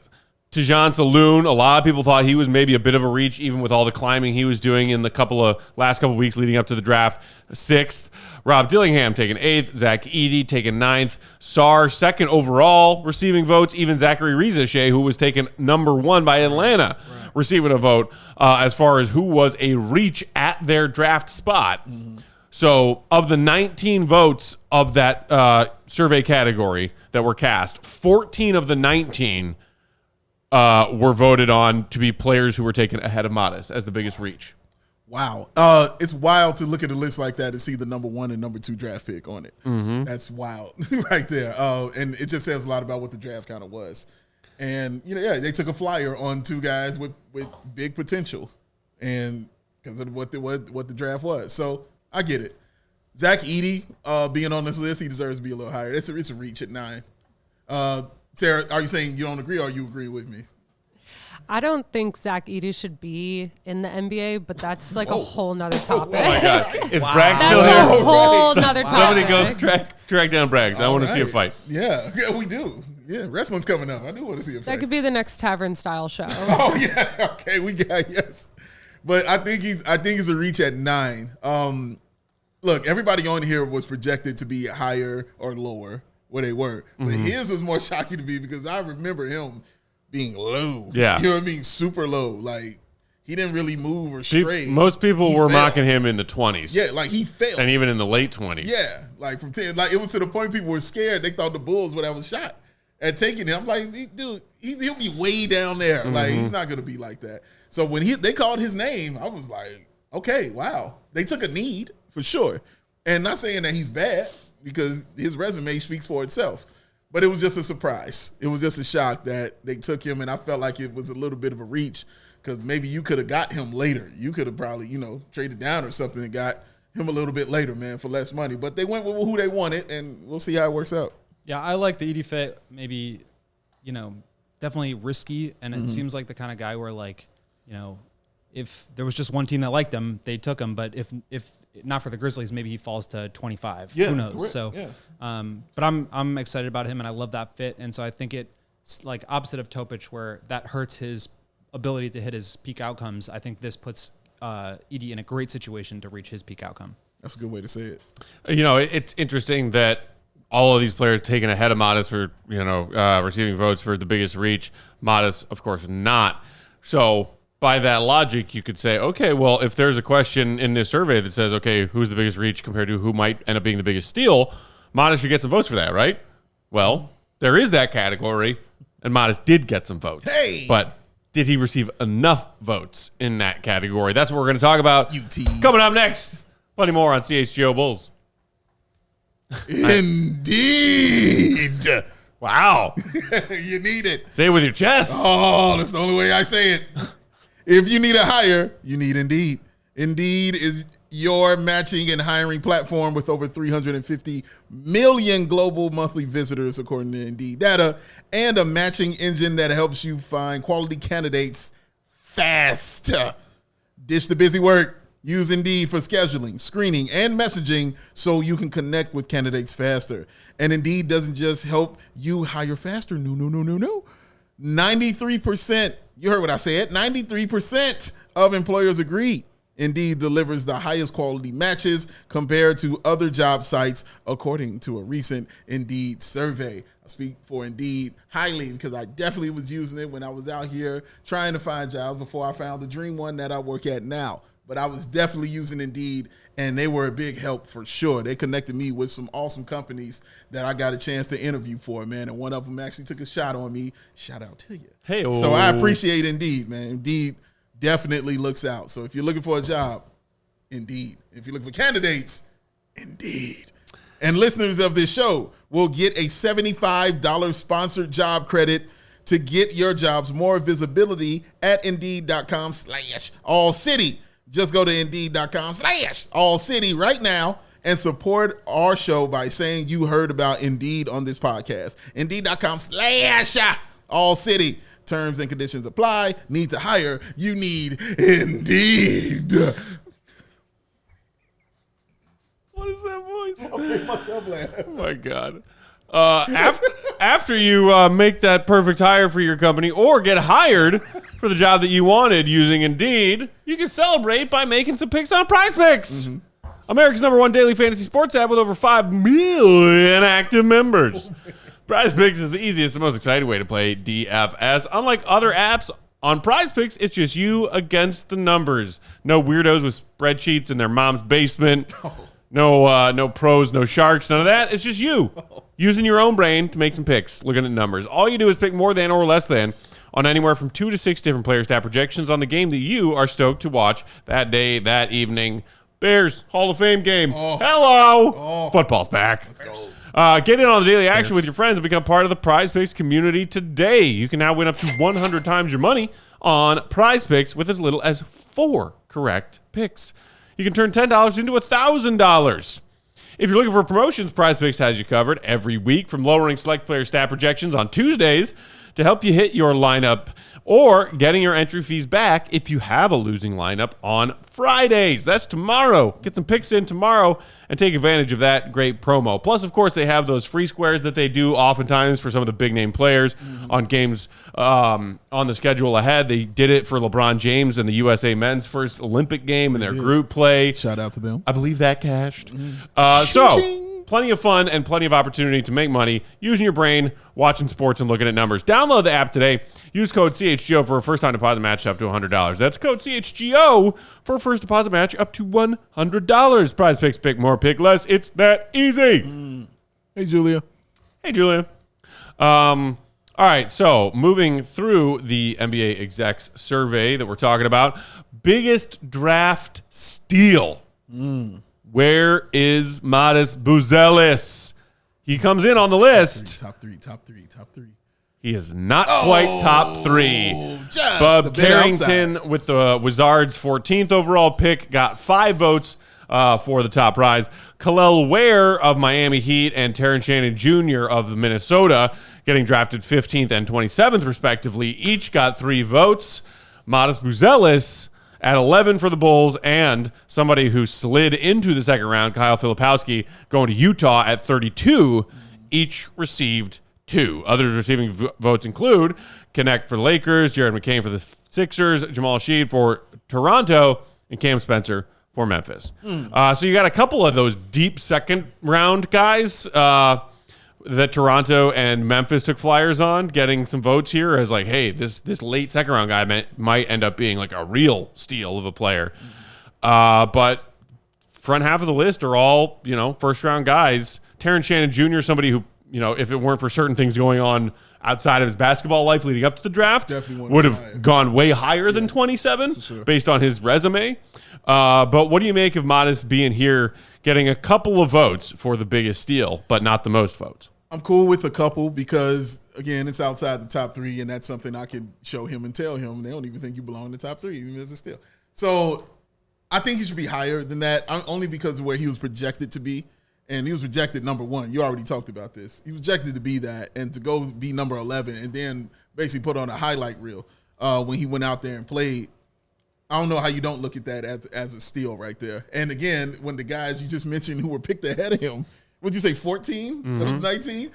Speaker 1: Tijan Saloon, a lot of people thought he was maybe a bit of a reach, even with all the climbing he was doing in the last couple weeks leading up to the draft. 6th. Rob Dillingham taken 8th. Zach Edey taken 9th. Sarr 2nd overall, receiving votes. Even Zachary Riza-Shea, who was taken number 1 by Atlanta, receiving a vote as far as who was a reach at their draft spot. Mm-hmm. So of the 19 votes of that survey category that were cast, 14 of the 19 were voted on to be players who were taken ahead of Matas as the biggest reach.
Speaker 2: Wow. It's wild to look at a list like that and see the number 1 and number 2 draft pick on it. Mm-hmm. That's wild right there. And it just says a lot about what the draft kind of was. And, they took a flyer on 2 guys with big potential and because of what the draft was. So I get it. Zach Edey being on this list, he deserves to be a little higher. It's a reach at 9. Sarah, are you saying you don't agree or you agree with me?
Speaker 3: I don't think Zach Edey should be in the NBA, but that's like a whole nother topic.
Speaker 1: Oh my God. Is Bragg still
Speaker 3: That's
Speaker 1: here?
Speaker 3: a whole nother topic.
Speaker 1: Somebody go track down Braggs. I want to see a fight.
Speaker 2: Yeah, we do. Yeah, wrestling's coming up. I do want to see a fight.
Speaker 3: That could be the next tavern style show.
Speaker 2: Oh yeah, okay, we got yes. But I think he's a reach at 9. Look, everybody on here was projected to be higher or lower where they were. But his was more shocking to me because I remember him being low.
Speaker 1: Yeah.
Speaker 2: You know what I mean? Super low. Like, he didn't really move or stray.
Speaker 1: Most people were mocking him in the 20s.
Speaker 2: Yeah, like he failed.
Speaker 1: And even in the late 20s.
Speaker 2: Yeah, like from 10. Like, it was to the point people were scared. They thought the Bulls would have a shot at taking him. I'm like, dude, he'll be way down there. Like, he's not going to be like that. So when they called his name, I was like, okay, wow. They took a need for sure. And not saying that he's bad because his resume speaks for itself. But it was just a surprise. It was just a shock that they took him, and I felt like it was a little bit of a reach because maybe you could have got him later. You could have probably, traded down or something and got him a little bit later, man, for less money. But they went with who they wanted, and we'll see how it works out.
Speaker 4: Yeah, I like the Edey fit. Maybe, definitely risky, and it seems like the kind of guy where, like, if there was just one team that liked him, they took him. But if not for the Grizzlies, maybe he falls to 25.
Speaker 2: Yeah,
Speaker 4: who knows?
Speaker 2: correct.
Speaker 4: So,
Speaker 2: yeah.
Speaker 4: But I'm excited about him, and I love that fit. And so I think it's like opposite of Topic, where that hurts his ability to hit his peak outcomes. I think this puts Edey in a great situation to reach his peak outcome.
Speaker 2: That's a good way to say it.
Speaker 1: It's interesting that all of these players taken ahead of Matas for receiving votes for the biggest reach. Matas, of course, not. So by that logic, you could say, okay, well, if there's a question in this survey that says, okay, who's the biggest reach compared to who might end up being the biggest steal, Matas should get some votes for that, right? Well, there is that category, and Matas did get some votes.
Speaker 2: Hey!
Speaker 1: But did he receive enough votes in that category? That's what we're going to talk about.
Speaker 2: You tease.
Speaker 1: Coming up next, plenty more on CHGO Bulls.
Speaker 2: Indeed.
Speaker 1: Wow.
Speaker 2: You need it.
Speaker 1: Say it with your chest.
Speaker 2: Oh, that's the only way I say it. If you need a hire, you need Indeed. Indeed is your matching and hiring platform with over 350 million global monthly visitors, according to Indeed data, and a matching engine that helps you find quality candidates fast. Ditch the busy work. Use Indeed for scheduling, screening, and messaging so you can connect with candidates faster. And Indeed doesn't just help you hire faster. No. 93%, you heard what I said, 93% of employers agree Indeed delivers the highest quality matches compared to other job sites, according to a recent Indeed survey. I speak for Indeed highly because I definitely was using it when I was out here trying to find jobs before I found the dream one that I work at now. But I was definitely using Indeed, and they were a big help for sure. They connected me with some awesome companies that I got a chance to interview for, man. And one of them actually took a shot on me. Shout out to you.
Speaker 1: Hey,
Speaker 2: so I appreciate Indeed, man. Indeed definitely looks out. So if you're looking for a job, Indeed. If you're looking for candidates, Indeed. And listeners of this show will get a $75 sponsored job credit to get your jobs more visibility at Indeed.com/AllCity. Just go to Indeed.com/AllCity right now and support our show by saying you heard about Indeed on this podcast. Indeed.com/AllCity. Terms and conditions apply. Need to hire. You need Indeed.
Speaker 1: What is that voice?
Speaker 2: I'll make myself laugh.
Speaker 1: Oh, my God. After you make that perfect hire for your company or get hired for the job that you wanted using Indeed, you can celebrate by making some picks on Prize Picks. Mm-hmm. America's #1 daily fantasy sports app with over 5 million active members. Prize Picks is the easiest and most exciting way to play DFS. Unlike other apps, on Prize Picks, it's just you against the numbers. No weirdos with spreadsheets in their mom's basement. No pros, no sharks, none of that. It's just you using your own brain to make some picks, looking at numbers. All you do is pick more than or less than on anywhere from 2 to 6 different player stat projections on the game that you are stoked to watch that day, that evening. Bears, Hall of Fame game. Oh. Hello. Oh. Football's back. Let's go. Get in on the daily action with your friends and become part of the Prize Picks community today. You can now win up to 100 times your money on Prize Picks with as little as 4 correct picks. You can turn $10 into $1,000. If you're looking for promotions, Prize Picks has you covered every week, from lowering select player stat projections on Tuesdays to help you hit your lineup, or getting your entry fees back if you have a losing lineup on Fridays. That's tomorrow. Get some picks in tomorrow and take advantage of that great promo. Plus, of course, they have those free squares that they do oftentimes for some of the big name players on games on the schedule ahead. They did it for LeBron James and the USA men's first Olympic game in their group play.
Speaker 2: Shout out to them.
Speaker 1: I believe that cashed. So plenty of fun and plenty of opportunity to make money using your brain, watching sports, and looking at numbers. Download the app today. Use code CHGO for a first-time deposit match up to $100. That's code CHGO for a first deposit match up to $100. Prize Picks, pick more, pick less. It's that easy.
Speaker 2: Hey, Julia.
Speaker 1: Hey, Julia. All right, so moving through the NBA execs survey that we're talking about, biggest draft steal. Where is Matas Buzelis? He comes in on the list.
Speaker 2: Top three.
Speaker 1: He is not quite top 3. Bub Carrington with the Wizards' 14th overall pick got 5 votes for the top prize. Khalil Ware of Miami Heat and Terrence Shannon Jr. of Minnesota getting drafted 15th and 27th, respectively, each got 3 votes. Matas Buzelis at 11 for the Bulls, and somebody who slid into the second round, Kyle Filipowski, going to Utah at 32, each received 2. Others receiving votes include Connect for the Lakers, Jared McCain for the Sixers, Jamal Sheed for Toronto, and Cam Spencer for Memphis. So you got a couple of those deep second round guys that Toronto and Memphis took flyers on, getting some votes here as like, hey, this late second round guy might end up being like a real steal of a player. But front half of the list are all, first round guys. Terrence Shannon Jr., somebody who, if it weren't for certain things going on outside of his basketball life leading up to the draft, would have gone way higher than 27 based on his resume. But what do you make of Matas being here, getting a couple of votes for the biggest steal, but not the most votes?
Speaker 2: I'm cool with a couple because, again, it's outside the top 3, and that's something I could show him and tell him. They don't even think you belong in the top 3, even as a steal. So I think he should be higher than that, only because of where he was projected to be. And he was projected number 1. You already talked about this. He was projected to be that and to go be number 11 and then basically put on a highlight reel when he went out there and played. I don't know how you don't look at that as a steal right there. And, again, when the guys you just mentioned who were picked ahead of him, would you say 14, 19?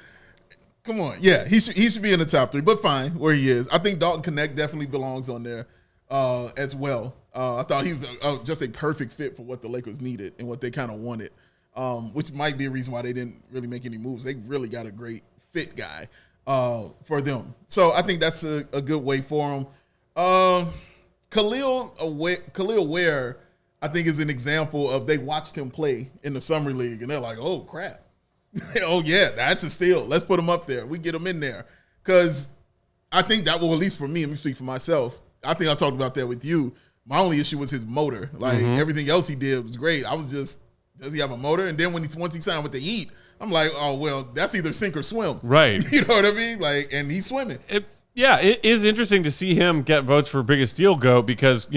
Speaker 2: Come on. Yeah, he should be in the top 3, but fine where he is. I think Dalton Knecht definitely belongs on there as well. I thought he was just a perfect fit for what the Lakers needed and what they kind of wanted, which might be a reason why they didn't really make any moves. They really got a great fit guy for them. So I think that's a good way for him. Khalil Ware, I think, is an example of they watched him play in the summer league, and they're like, oh, crap. Oh, yeah, that's a steal. Let's put him up there. We get him in there. Because I think that will, at least for me, let me speak for myself, I think I talked about that with you. My only issue was his motor. Like, everything else he did was great. I was just, does he have a motor? And then once he signed with the Heat, I'm like, oh, well, that's either sink or swim.
Speaker 1: Right.
Speaker 2: You know what I mean? Like, and he's swimming.
Speaker 1: Yeah, it is interesting to see him get votes for biggest steal goat because,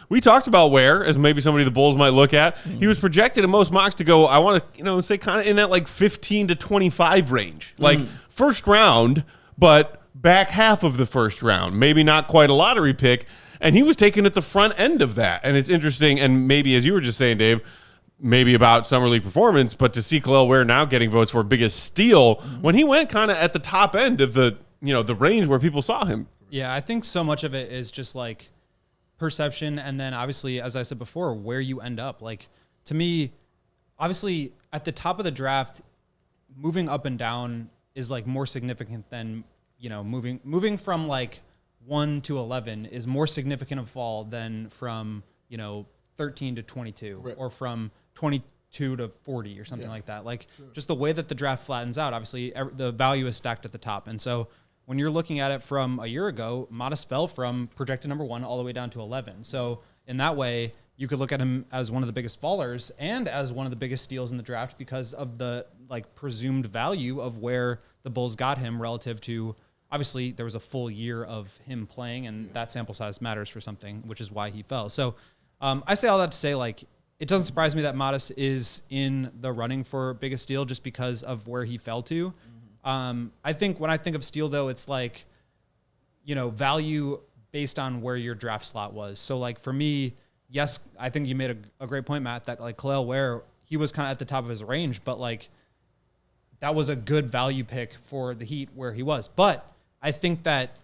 Speaker 1: we talked about Ware as maybe somebody the Bulls might look at. He was projected in most mocks to go, I want to, say kind of in that like 15 to 25 range. Like first round, but back half of the first round. Maybe not quite a lottery pick. And he was taken at the front end of that. And it's interesting, and maybe as you were just saying, Dave, maybe about summer league performance, but to see Khalil Ware now getting votes for biggest steal when he went kind of at the top end of the range where people saw him.
Speaker 4: Yeah, I think so much of it is just like perception. And then obviously, as I said before, where you end up. Like to me, obviously at the top of the draft, moving up and down is like more significant than, moving from like 1 to 11 is more significant of fall than from, 13 to 22 or from 22 to 40 or something like that. Like just the way that the draft flattens out, obviously the value is stacked at the top. And so when you're looking at it from a year ago, Matas fell from projected number 1 all the way down to 11. So in that way, you could look at him as one of the biggest fallers and as one of the biggest steals in the draft because of the like presumed value of where the Bulls got him relative to, obviously there was a full year of him playing and that sample size matters for something, which is why he fell. So I say all that to say, like, it doesn't surprise me that Matas is in the running for biggest steal just because of where he fell to. I think when I think of steal, though, it's like, value based on where your draft slot was. So, like, for me, yes, I think you made a great point, Matt, that, like, Khalil Ware, he was kind of at the top of his range, but, like, that was a good value pick for the Heat where he was. But I think that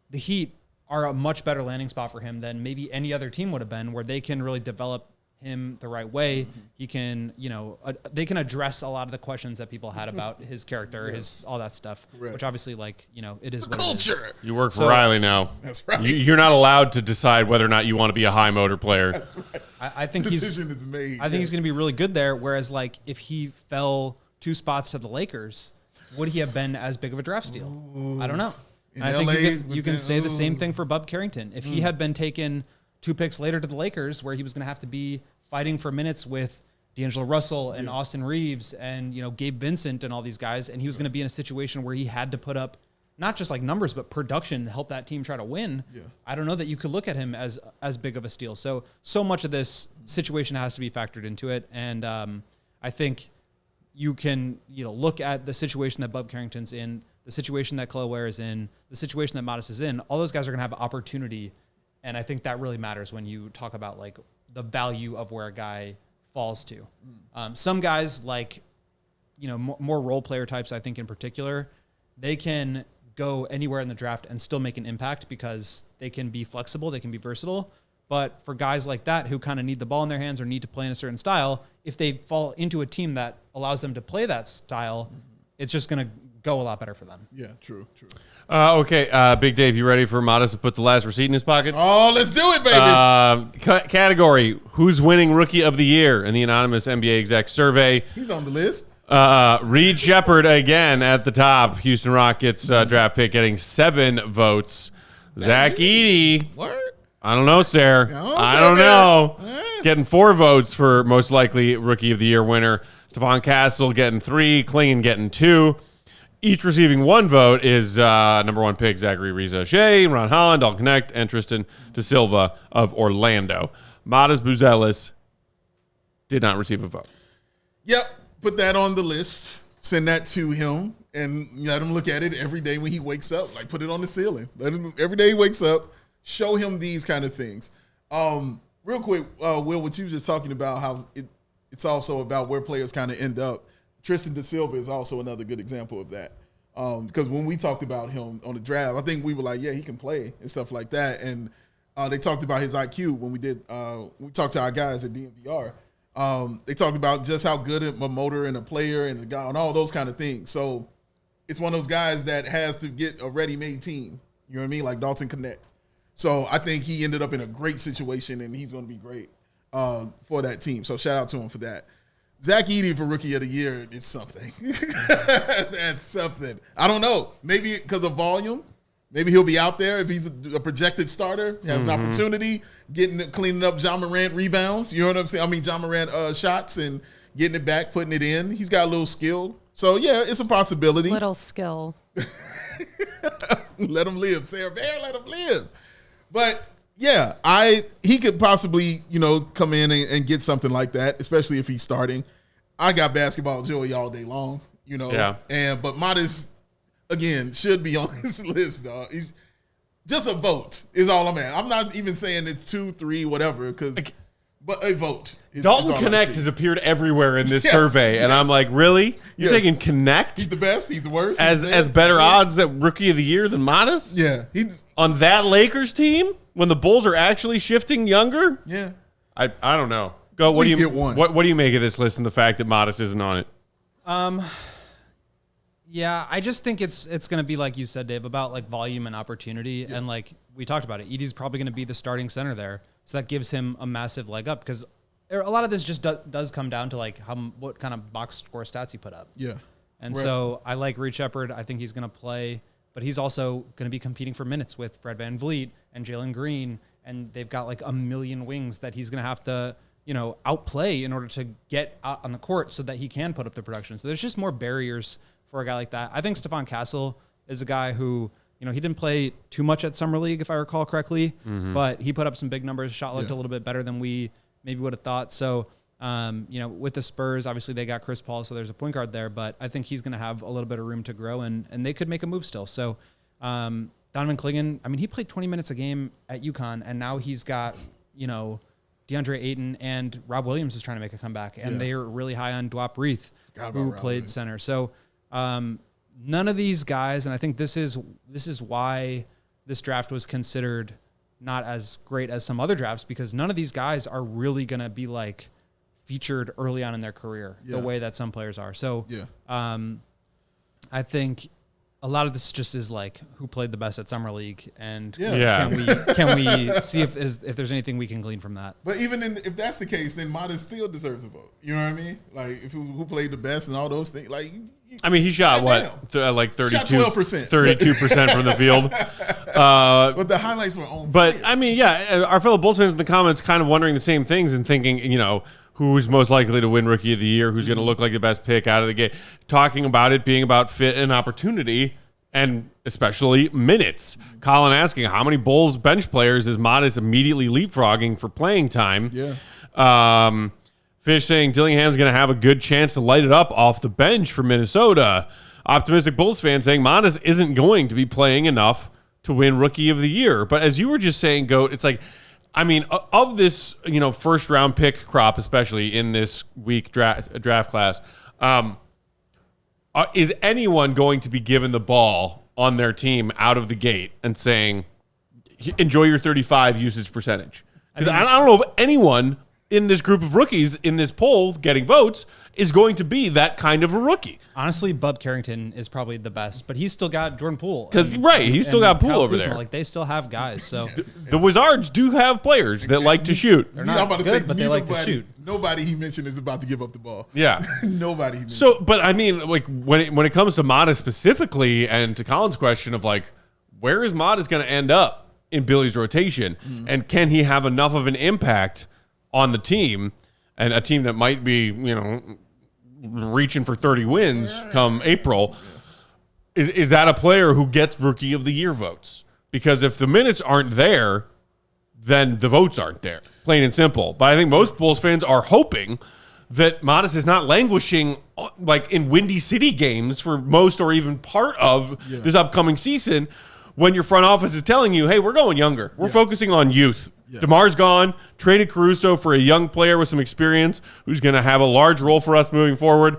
Speaker 4: the Heat are a much better landing spot for him than maybe any other team would have been, where they can really develop him the right way. He can, they can address a lot of the questions that people had about his character, his all that stuff, which obviously, like, it is what
Speaker 2: culture.
Speaker 4: It is.
Speaker 1: You work for Riley now.
Speaker 2: That's right.
Speaker 1: You're not allowed to decide whether or not you want to be a high motor player.
Speaker 2: That's right.
Speaker 4: I think
Speaker 2: decision is made.
Speaker 4: I think he's going to be really good there. Whereas, like, if he fell 2 spots to the Lakers, would he have been as big of a draft steal? I don't know. I think you can say the same thing for Bub Carrington. If he had been taken 2 picks later to the Lakers, where he was going to have to be fighting for minutes with D'Angelo Russell and Austin Reeves and, Gabe Vincent and all these guys, and he was going to be in a situation where he had to put up not just like numbers, but production to help that team try to win. Yeah. I don't know that you could look at him as big of a steal. So much of this situation has to be factored into it. And I think you can, look at the situation that Bub Carrington's in, the situation that Khalil Ware is in, the situation that Matas is in. All those guys are going to have opportunity, and I think that really matters when you talk about like the value of where a guy falls to. Some guys, like, more role player types, I think in particular, they can go anywhere in the draft and still make an impact because they can be flexible, they can be versatile. But for guys like that who kind of need the ball in their hands or need to play in a certain style, if they fall into a team that allows them to play that style, it's just going to go a lot better for them.
Speaker 2: Yeah, true.
Speaker 1: Okay, Big Dave, you ready for Matas to put the last receipt in his pocket?
Speaker 2: Oh, let's do it, baby.
Speaker 1: Category, who's winning Rookie of the Year in the anonymous NBA exec survey?
Speaker 2: He's on the list.
Speaker 1: Reed Shepard again at the top. Houston Rockets draft pick getting 7 votes. Zach Edey.
Speaker 2: What?
Speaker 1: I don't know, Sarah. I don't know. Getting 4 votes for most likely Rookie of the Year winner. Stephon Castle getting 3. Klingon getting 2. each receiving one vote is number one pick Zachary Rizzo-Shea, Ron Holland, Dalton Knecht, and Tristan De Silva of Orlando. Matas Buzelis did not receive a vote.
Speaker 2: Yep, put that on the list. Send that to him and let him look at it every day when he wakes up. Like, put it on the ceiling. Let him, every day he wakes up, show him these kind of things. Real quick, Will, what you were just talking about, how it's also about where players kind of end up. Tristan De Silva is also another good example of that. Because when we talked about him on the draft, I think we were like, yeah, he can play and stuff like that. And they talked about his IQ when we talked to our guys at DNVR. They talked about just how good a motor and a player and a guy and all those kind of things. So it's one of those guys that has to get a ready-made team. You know what I mean? Like Dalton Knecht. So I think he ended up in a great situation, and he's going to be great for that team. So shout out to him for that. Zach Edey for Rookie of the Year is something. That's something. I don't know. Maybe because of volume. Maybe he'll be out there if he's a projected starter, has an opportunity, cleaning up John Morant rebounds. You know what I'm saying? I mean, John Morant shots and getting it back, putting it in. He's got a little skill. So, yeah, it's a possibility.
Speaker 3: Little skill.
Speaker 2: Let him live. Sarah Bear, let him live. But, yeah, he could possibly, come in and get something like that, especially if he's starting. I got basketball Joey all day long,
Speaker 1: Yeah.
Speaker 2: But Matas, again, should be on this list, dog. He's just a vote is all I'm at. I'm not even saying it's 2, 3, whatever, but a vote.
Speaker 1: Dalton Knecht has appeared everywhere in this survey, and I'm like, really? You're taking Knecht?
Speaker 2: He's the best. He's the worst.
Speaker 1: As better odds at Rookie of the Year than Matas?
Speaker 2: Yeah. He's
Speaker 1: on that Lakers team when the Bulls are actually shifting younger?
Speaker 2: Yeah.
Speaker 1: I don't know. Go. What do you
Speaker 2: get one.
Speaker 1: What do you make of this list and the fact that Matas isn't on it?
Speaker 4: Yeah, I just think it's going to be, like you said, Dave, about like volume and opportunity. Yeah. And like we talked about it, Edey's probably going to be the starting center there. So that gives him a massive leg up because a lot of this just does come down to like what kind of box score stats he put up.
Speaker 2: Yeah.
Speaker 4: And so I like Reed Shepherd. I think he's going to play, but he's also going to be competing for minutes with Fred VanVleet and Jalen Green. And they've got like a million wings that he's going to have to, outplay in order to get out on the court so that he can put up the production. So there's just more barriers for a guy like that. I think Stephon Castle is a guy who, he didn't play too much at Summer League, if I recall correctly, but he put up some big numbers. Shot looked a little bit better than we maybe would have thought. So, with the Spurs, obviously they got Chris Paul, so there's a point guard there, but I think he's going to have a little bit of room to grow, and they could make a move still. So, Donovan Clingan, he played 20 minutes a game at UConn, and now he's got, DeAndre Ayton and Rob Williams is trying to make a comeback, and they're really high on Dwap Reith, who played center. So, none of these guys, and I think this is why this draft was considered not as great as some other drafts, because none of these guys are really going to be like featured early on in their career the way that some players are. So I think a lot of this just is like who played the best at Summer League, and can we see if there's anything we can glean from that?
Speaker 2: But even if that's the case, then Matas still deserves a vote. You know what I mean? Like who played the best and all those things. Like
Speaker 1: he shot like 32%.
Speaker 2: Shot 12%.
Speaker 1: 32% from the field.
Speaker 2: But the highlights were on.
Speaker 1: But our fellow Bulls fans in the comments kind of wondering the same things and thinking, who's most likely to win Rookie of the Year, who's going to look like the best pick out of the gate, talking about it being about fit and opportunity, and especially minutes. Colin asking, how many Bulls bench players is Matas immediately leapfrogging for playing time?
Speaker 2: Yeah.
Speaker 1: Fish saying Dillingham's going to have a good chance to light it up off the bench for Minnesota. Optimistic Bulls fan saying Matas isn't going to be playing enough to win Rookie of the Year. But as you were just saying, Goat, it's like, of this, first round pick crop, especially in this week draft class, is anyone going to be given the ball on their team out of the gate and saying, enjoy your 35 usage percentage? Because I don't know if anyone in this group of rookies in this poll getting votes is going to be that kind of a rookie.
Speaker 4: Honestly, Bub Carrington is probably the best, but he's still got Jordan Poole.
Speaker 1: He's still got Poole
Speaker 4: Kyle
Speaker 1: over
Speaker 4: Kuzma.
Speaker 1: there.
Speaker 4: Like they still have guys. So
Speaker 1: the Wizards do have players that like to shoot.
Speaker 4: They're not good, but they like to shoot.
Speaker 2: Nobody he mentioned is about to give up the ball.
Speaker 1: Yeah,
Speaker 2: nobody.
Speaker 1: So, but when it comes to Matas specifically, and to Colin's question of like, where is Matas going to end up in Billy's rotation, and can he have enough of an impact on the team, and a team that might be, reaching for 30 wins come April? is that a player who gets Rookie of the Year votes? Because if the minutes aren't there, then the votes aren't there, plain and simple. But I think most Bulls fans are hoping that Matas is not languishing like in Windy City games for most or even part of this upcoming season when your front office is telling you, hey, we're going younger. We're focusing on youth. Yeah. DeMar's gone, traded Caruso for a young player with some experience who's going to have a large role for us moving forward.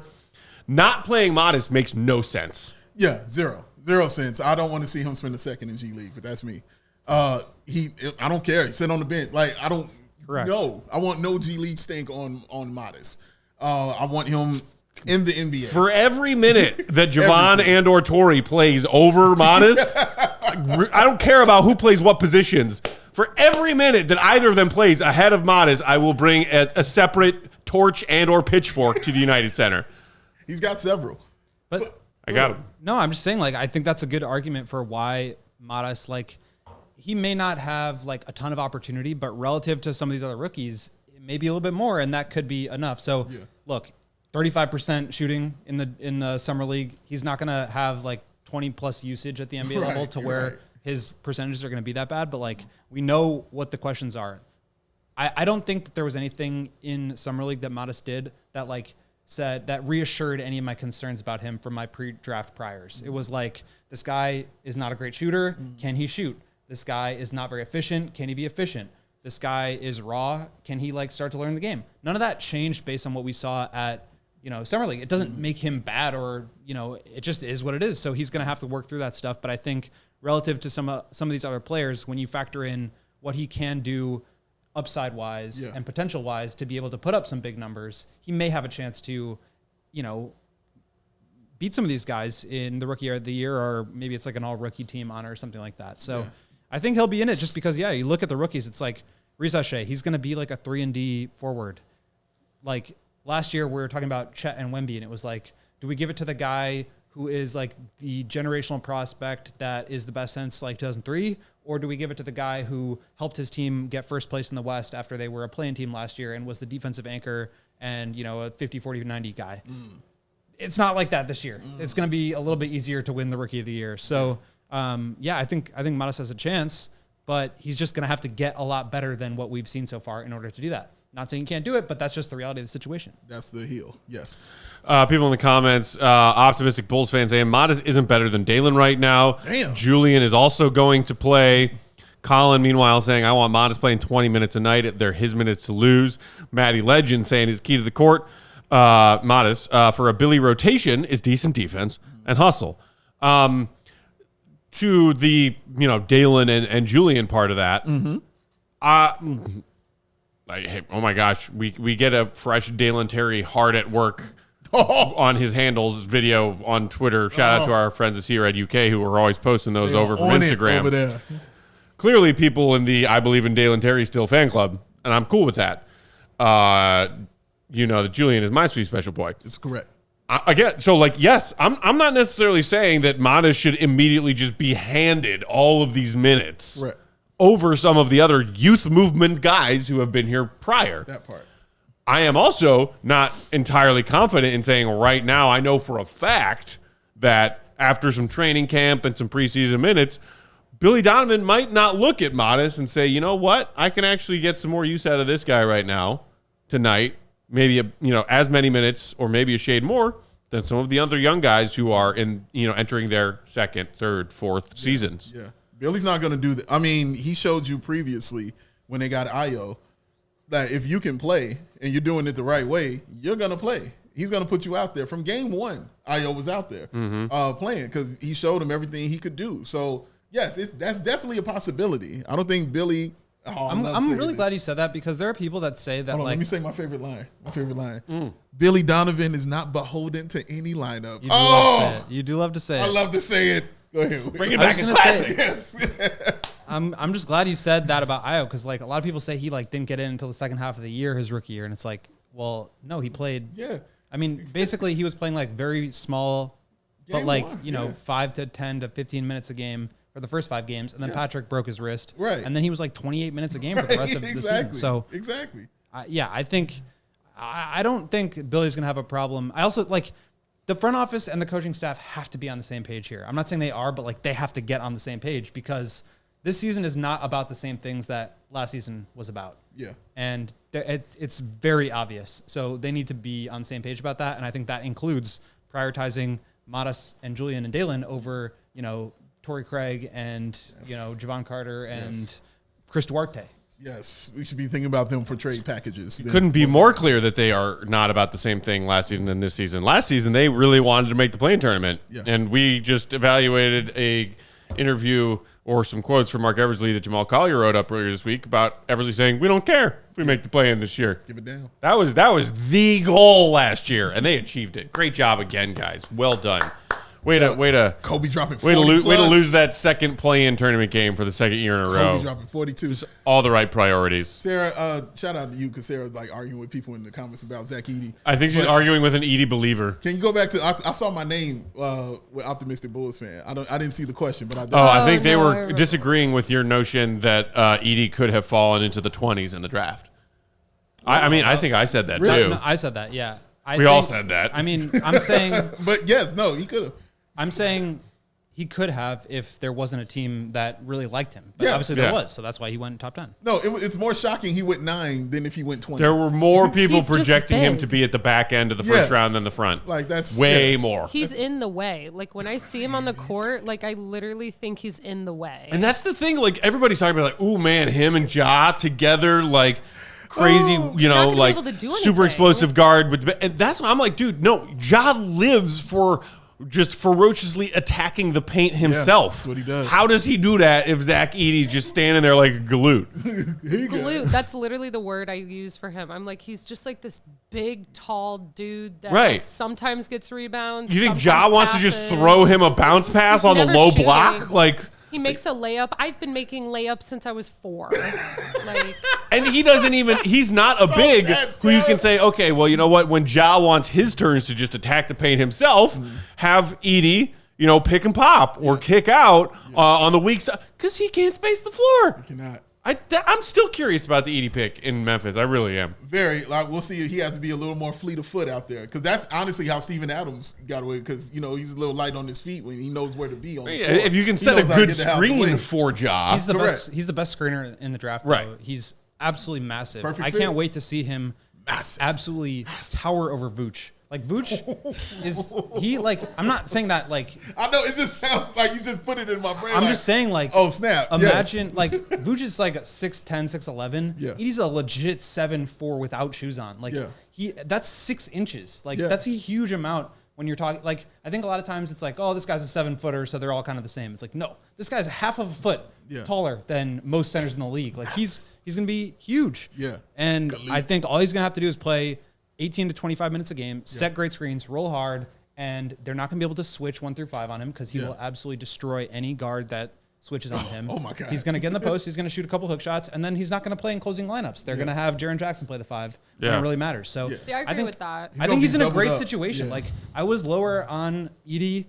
Speaker 1: Not playing Matas makes no sense.
Speaker 2: Yeah, zero sense. I don't want to see him spend a second in G League, but that's me. I don't care. He's sitting on the bench. Like, I don't know. I want no G League stink on Matas. I want him in the NBA.
Speaker 1: For every minute that Javon and or Torrey plays over Matas, I don't care about who plays what positions. For every minute that either of them plays ahead of Matas, I will bring a separate torch and or pitchfork to the United Center.
Speaker 2: He's got several.
Speaker 4: But
Speaker 1: I got him.
Speaker 4: No, I'm just saying, like, I think that's a good argument for why Matas, like, he may not have like a ton of opportunity, but relative to some of these other rookies, it may be a little bit more, and that could be enough. So look, 35% shooting in the summer league. He's not going to have like 20 plus usage at the NBA level to where his percentages are going to be that bad. But like, we know what the questions are. I don't think that there was anything in summer league that Matas did that like said that reassured any of my concerns about him from my pre-draft priors. It was like, this guy is not a great shooter. Can he shoot? This guy is not very efficient. Can he be efficient? This guy is raw. Can he like start to learn the game? Of that changed based on what we saw at, summer league. It doesn't make him bad or, it just is what it is. So he's going to have to work through that stuff. But I think relative to some of these other players, when you factor in what he can do upside wise and potential wise to be able to put up some big numbers, he may have a chance to, beat some of these guys in the rookie of the year, or maybe it's like an all rookie team honor or something like that. So I think he'll be in it just because, you look at the rookies, it's like Riza Shea, he's going to be like a 3-and-D forward. Like last year we were talking about Chet and Wemby, and it was like, do we give it to the guy who is like the generational prospect that is the best since like 2003? Or do we give it to the guy who helped his team get first place in the West after they were a play-in team last year and was the defensive anchor and, a 50, 40, 90 guy? It's not like that this year. It's going to be a little bit easier to win the rookie of the year. So, I think Matas has a chance, but he's just going to have to get a lot better than what we've seen so far in order to do that. Not saying he can't do it, but that's just the reality of the situation.
Speaker 2: That's the heel. Yes.
Speaker 1: People in the comments, optimistic Bulls fans saying Matas isn't better than Dalen right now.
Speaker 2: Damn.
Speaker 1: Julian is also going to play. Colin, meanwhile, saying, I want Matas playing 20 minutes a night. They're his minutes to lose. Maddie Legend saying his key to the court, Matas, for a Billy rotation is decent defense and hustle. To the, Dalen and Julian part of that, oh my gosh, we get a fresh Dalen Terry hard at work on his handles video on Twitter. Shout out to our friends at CRED UK who are always posting those over from Instagram.
Speaker 2: Over there.
Speaker 1: Clearly, people in the I Believe in Dalen Terry Still fan club, and I'm cool with that. That Julian is my sweet special boy.
Speaker 2: It's correct.
Speaker 1: Again, so yes, I'm not necessarily saying that Matas should immediately just be handed all of these minutes over some of the other youth movement guys who have been here prior.
Speaker 2: That part.
Speaker 1: I am also not entirely confident in saying right now I know for a fact that after some training camp and some preseason minutes, Billy Donovan might not look at Matas and say, you know what, I can actually get some more use out of this guy right now, tonight. Maybe as many minutes or maybe a shade more than some of the other young guys who are entering their second, third, fourth seasons.
Speaker 2: Yeah, Billy's not going to do that. I mean, he showed you previously when they got Ayo that if you can play and you're doing it the right way, you're going to play. He's going to put you out there. From game one, Ayo was out there playing because he showed him everything he could do. So, yes, that's definitely a possibility. I don't think Billy –
Speaker 4: I'm really glad you said that because there are people that say that.
Speaker 2: Let me say my favorite line. Billy Donovan is not beholden to any lineup.
Speaker 4: You do love to say it.
Speaker 2: I love to say it. Go ahead.
Speaker 1: Bring it back in classic.
Speaker 2: Yes.
Speaker 4: I'm just glad you said that about Ayo because a lot of people say he didn't get in until the second half of the year, his rookie year, and it's like, well, no, he played.
Speaker 2: Yeah.
Speaker 4: I mean, basically he was playing very small, but 5 to 10 to 15 minutes a game. For the first 5 games, and then Patrick broke his wrist.
Speaker 2: Right.
Speaker 4: And then he was 28 minutes a game for the rest of the season. So
Speaker 2: exactly.
Speaker 4: I think I don't think Billy's going to have a problem. I also the front office and the coaching staff have to be on the same page here. I'm not saying they are, but like they have to get on the same page because this season is not about the same things that last season was about.
Speaker 2: Yeah. And
Speaker 4: it's very obvious. So they need to be on the same page about that. And I think that includes prioritizing Matas and Julian and Dalen over, Torrey Craig and, Javon Carter and Chris Duarte.
Speaker 2: Yes, we should be thinking about them for trade packages.
Speaker 1: It couldn't be more clear that they are not about the same thing last season than this season. Last season, they really wanted to make the play-in tournament.
Speaker 2: Yeah.
Speaker 1: And we just evaluated a interview or some quotes from Mark Eversley that Jamal Collier wrote up earlier this week about Eversley saying, we don't care if we make the play-in this year.
Speaker 2: Give it down.
Speaker 1: That was the goal last year, and they achieved it. Great job again, guys. Well done. Way to
Speaker 2: Kobe dropping
Speaker 1: 40
Speaker 2: 40
Speaker 1: way to lose that second play-in tournament game for the second year in a row.
Speaker 2: Kobe dropping 42.
Speaker 1: All the right priorities.
Speaker 2: Sarah, shout out to you because Sarah's like arguing with people in the comments about Zach Edey.
Speaker 1: I think she's arguing with an Edey believer.
Speaker 2: Can you go back to? I saw my name with Optimistic Bulls fan. I didn't see the question, but I did.
Speaker 1: I think they were disagreeing with your notion that Edey could have fallen into the 20s in the draft. I think I said that too.
Speaker 4: No, I said that. Yeah,
Speaker 1: we all said that.
Speaker 4: I mean, I'm saying,
Speaker 2: but yes, no, he could have.
Speaker 4: I'm saying he could have if there wasn't a team that really liked him. But obviously there was, so that's why he went top 10.
Speaker 2: No, it's more shocking he went 9 than if he went 20.
Speaker 1: There were more people
Speaker 3: He's
Speaker 1: projecting him
Speaker 3: big.
Speaker 1: to be at the back end of the first round than the front.
Speaker 2: Like that's
Speaker 1: way more.
Speaker 3: He's in the way. Like when I see him on the court, like I literally think he's in the way.
Speaker 1: And that's the thing. Like everybody's talking about, like, ooh man, him and Ja together, like crazy,
Speaker 3: not gonna be
Speaker 1: like
Speaker 3: able to do
Speaker 1: super
Speaker 3: anything.
Speaker 1: explosive guard. And that's what I'm like, dude. No, Ja lives for just ferociously attacking the paint himself.
Speaker 2: That's what he does.
Speaker 1: How does he do that if Zach Edey's just standing there like a galoot?
Speaker 3: Glute. That's literally the word I use for him. I'm like, he's just like this big, tall dude that like, sometimes gets rebounds.
Speaker 1: You think Ja wants to just throw him a bounce pass
Speaker 3: He's
Speaker 1: on the
Speaker 3: never
Speaker 1: low
Speaker 3: shooting.
Speaker 1: block? Like
Speaker 3: he makes a layup. I've been making layups since I was 4. Like,
Speaker 1: and he doesn't even, he's not a big who you can say, okay, well, you know what? When Ja wants his turns to just attack the paint himself, have Edey, pick and pop or kick out on the weak side because he can't space the floor.
Speaker 2: He cannot.
Speaker 1: I'm still curious about the Edey pick in Memphis. I really am.
Speaker 2: Very. Like we'll see. He has to be a little more fleet of foot out there because that's honestly how Steven Adams got away. Because he's a little light on his feet when he knows where to be on the floor.
Speaker 1: If you can set a good screen for Ja,
Speaker 4: he's the best. He's the best screener in the draft. Though.
Speaker 1: Right.
Speaker 4: He's absolutely massive.
Speaker 2: Perfect
Speaker 4: I
Speaker 2: fit.
Speaker 4: can't wait to see him absolutely tower over Vooch. Like Vooch is he like I'm not saying that like
Speaker 2: I know it just sounds like you just put it in my brain.
Speaker 4: I'm just saying like
Speaker 2: oh snap.
Speaker 4: Imagine like Vooch is like 6'10", 6'11".
Speaker 2: Yeah.
Speaker 4: He's a legit 7'4" without shoes on. Like that's 6 inches. Like that's a huge amount when you're talking like I think a lot of times it's like, oh, this guy's a 7-footer, so they're all kind of the same. It's like, no, this guy's half of a foot taller than most centers in the league. Like he's gonna be huge.
Speaker 2: Yeah.
Speaker 4: And I think all he's gonna have to do is play 18 to 25 minutes a game, set great screens, roll hard, and they're not going to be able to switch 1 through 5 on him because he will absolutely destroy any guard that switches on him.
Speaker 2: Oh my God.
Speaker 4: He's going to get in the post, he's going to shoot a couple hook shots, and then he's not going to play in closing lineups. They're going to have Jaren Jackson play the 5 when it really matters. So
Speaker 3: See, I agree with that.
Speaker 4: I think he's in a great
Speaker 2: up.
Speaker 4: situation. Like I was lower on Edey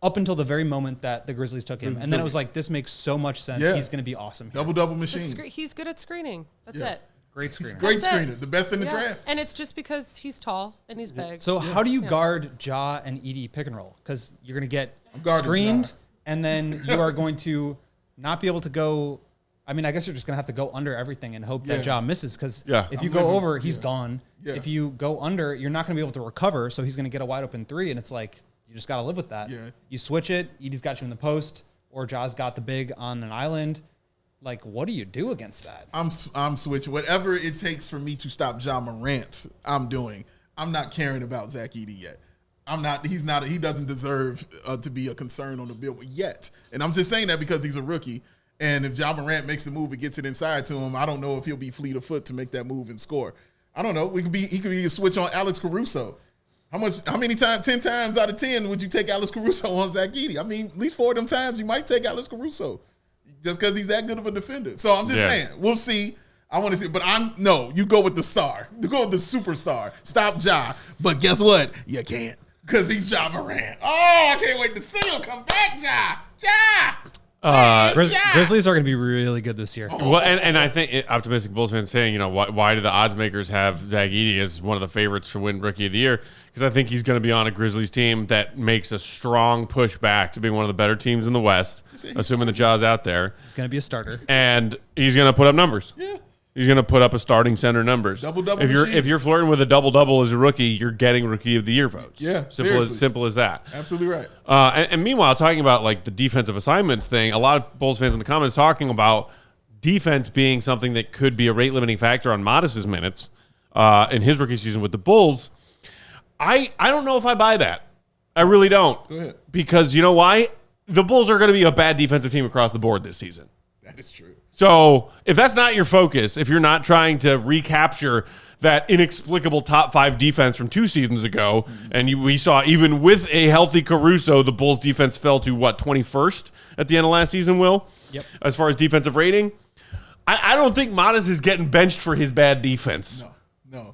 Speaker 4: up until the very moment that the Grizzlies took him, and then it was like, this makes so much sense.
Speaker 2: Yeah.
Speaker 4: He's going to be awesome. Here.
Speaker 2: Double machine.
Speaker 3: He's good at screening. That's it.
Speaker 4: Great screener.
Speaker 2: Great
Speaker 3: That's it.
Speaker 2: screener. The best in the draft.
Speaker 3: And it's just because he's tall and he's big.
Speaker 4: So how do you guard Ja and Edey pick and roll? Because you're going to get
Speaker 2: guarding
Speaker 4: screened,
Speaker 2: Ja.
Speaker 4: and then you are going to not be able to go. I mean, I guess you're just going to have to go under everything and hope that Ja misses. Because if you go over, he's gone.
Speaker 2: Yeah.
Speaker 4: If you go under, you're not going to be able to recover. So he's going to get a wide open 3, and it's like you just got to live with that.
Speaker 2: Yeah.
Speaker 4: You switch it. Edey's got you in the post, or Ja's got the big on an island. Like, what do you do against that?
Speaker 2: I'm switching. Whatever it takes for me to stop Ja Morant, I'm doing. I'm not caring about Zach Edey yet. I'm not. He's not. He doesn't deserve to be a concern on the bill yet. And I'm just saying that because he's a rookie. And if Ja Morant makes the move and gets it inside to him, I don't know if he'll be fleet of foot to make that move and score. I don't know. He could be a switch on Alex Caruso. How many times? 10 times out of 10 would you take Alex Caruso on Zach Edey? I mean, at least 4 of them times you might take Alex Caruso. Just because he's that good of a defender. So I'm just saying, we'll see. I want to see. But you go with the star. You go with the superstar. Stop Ja. But guess what? You can't. Because he's Ja Morant. Oh, I can't wait to see him come back, Ja.
Speaker 4: Grizzlies are going to be really good this year.
Speaker 1: Well, and I think optimistic Bulls fans saying, why do the odds makers have Zach Edey as one of the favorites to win Rookie of the Year? Because I think he's going to be on a Grizzlies team that makes a strong push back to being one of the better teams in the West, assuming that Ja's out there.
Speaker 4: He's going to be a starter.
Speaker 1: And he's going to put up numbers.
Speaker 2: Yeah.
Speaker 1: He's going to put up a starting center numbers.
Speaker 2: Double-double
Speaker 1: If you're flirting with a double-double as a rookie, you're getting Rookie of the Year votes.
Speaker 2: Yeah,
Speaker 1: simple as that.
Speaker 2: Absolutely right.
Speaker 1: And meanwhile, talking about like the defensive assignments thing, a lot of Bulls fans in the comments talking about defense being something that could be a rate limiting factor on Matas' minutes in his rookie season with the Bulls. I don't know if I buy that. I really don't.
Speaker 2: Go ahead.
Speaker 1: Because you know why? The Bulls are going to be a bad defensive team across the board this season.
Speaker 2: That is true.
Speaker 1: So if that's not your focus, if you're not trying to recapture that inexplicable top 5 defense from 2 seasons ago, and we saw even with a healthy Caruso, the Bulls defense fell to 21st at the end of last season, Will?
Speaker 4: Yep.
Speaker 1: As far as defensive rating, I don't think Matas is getting benched for his bad defense.
Speaker 2: No.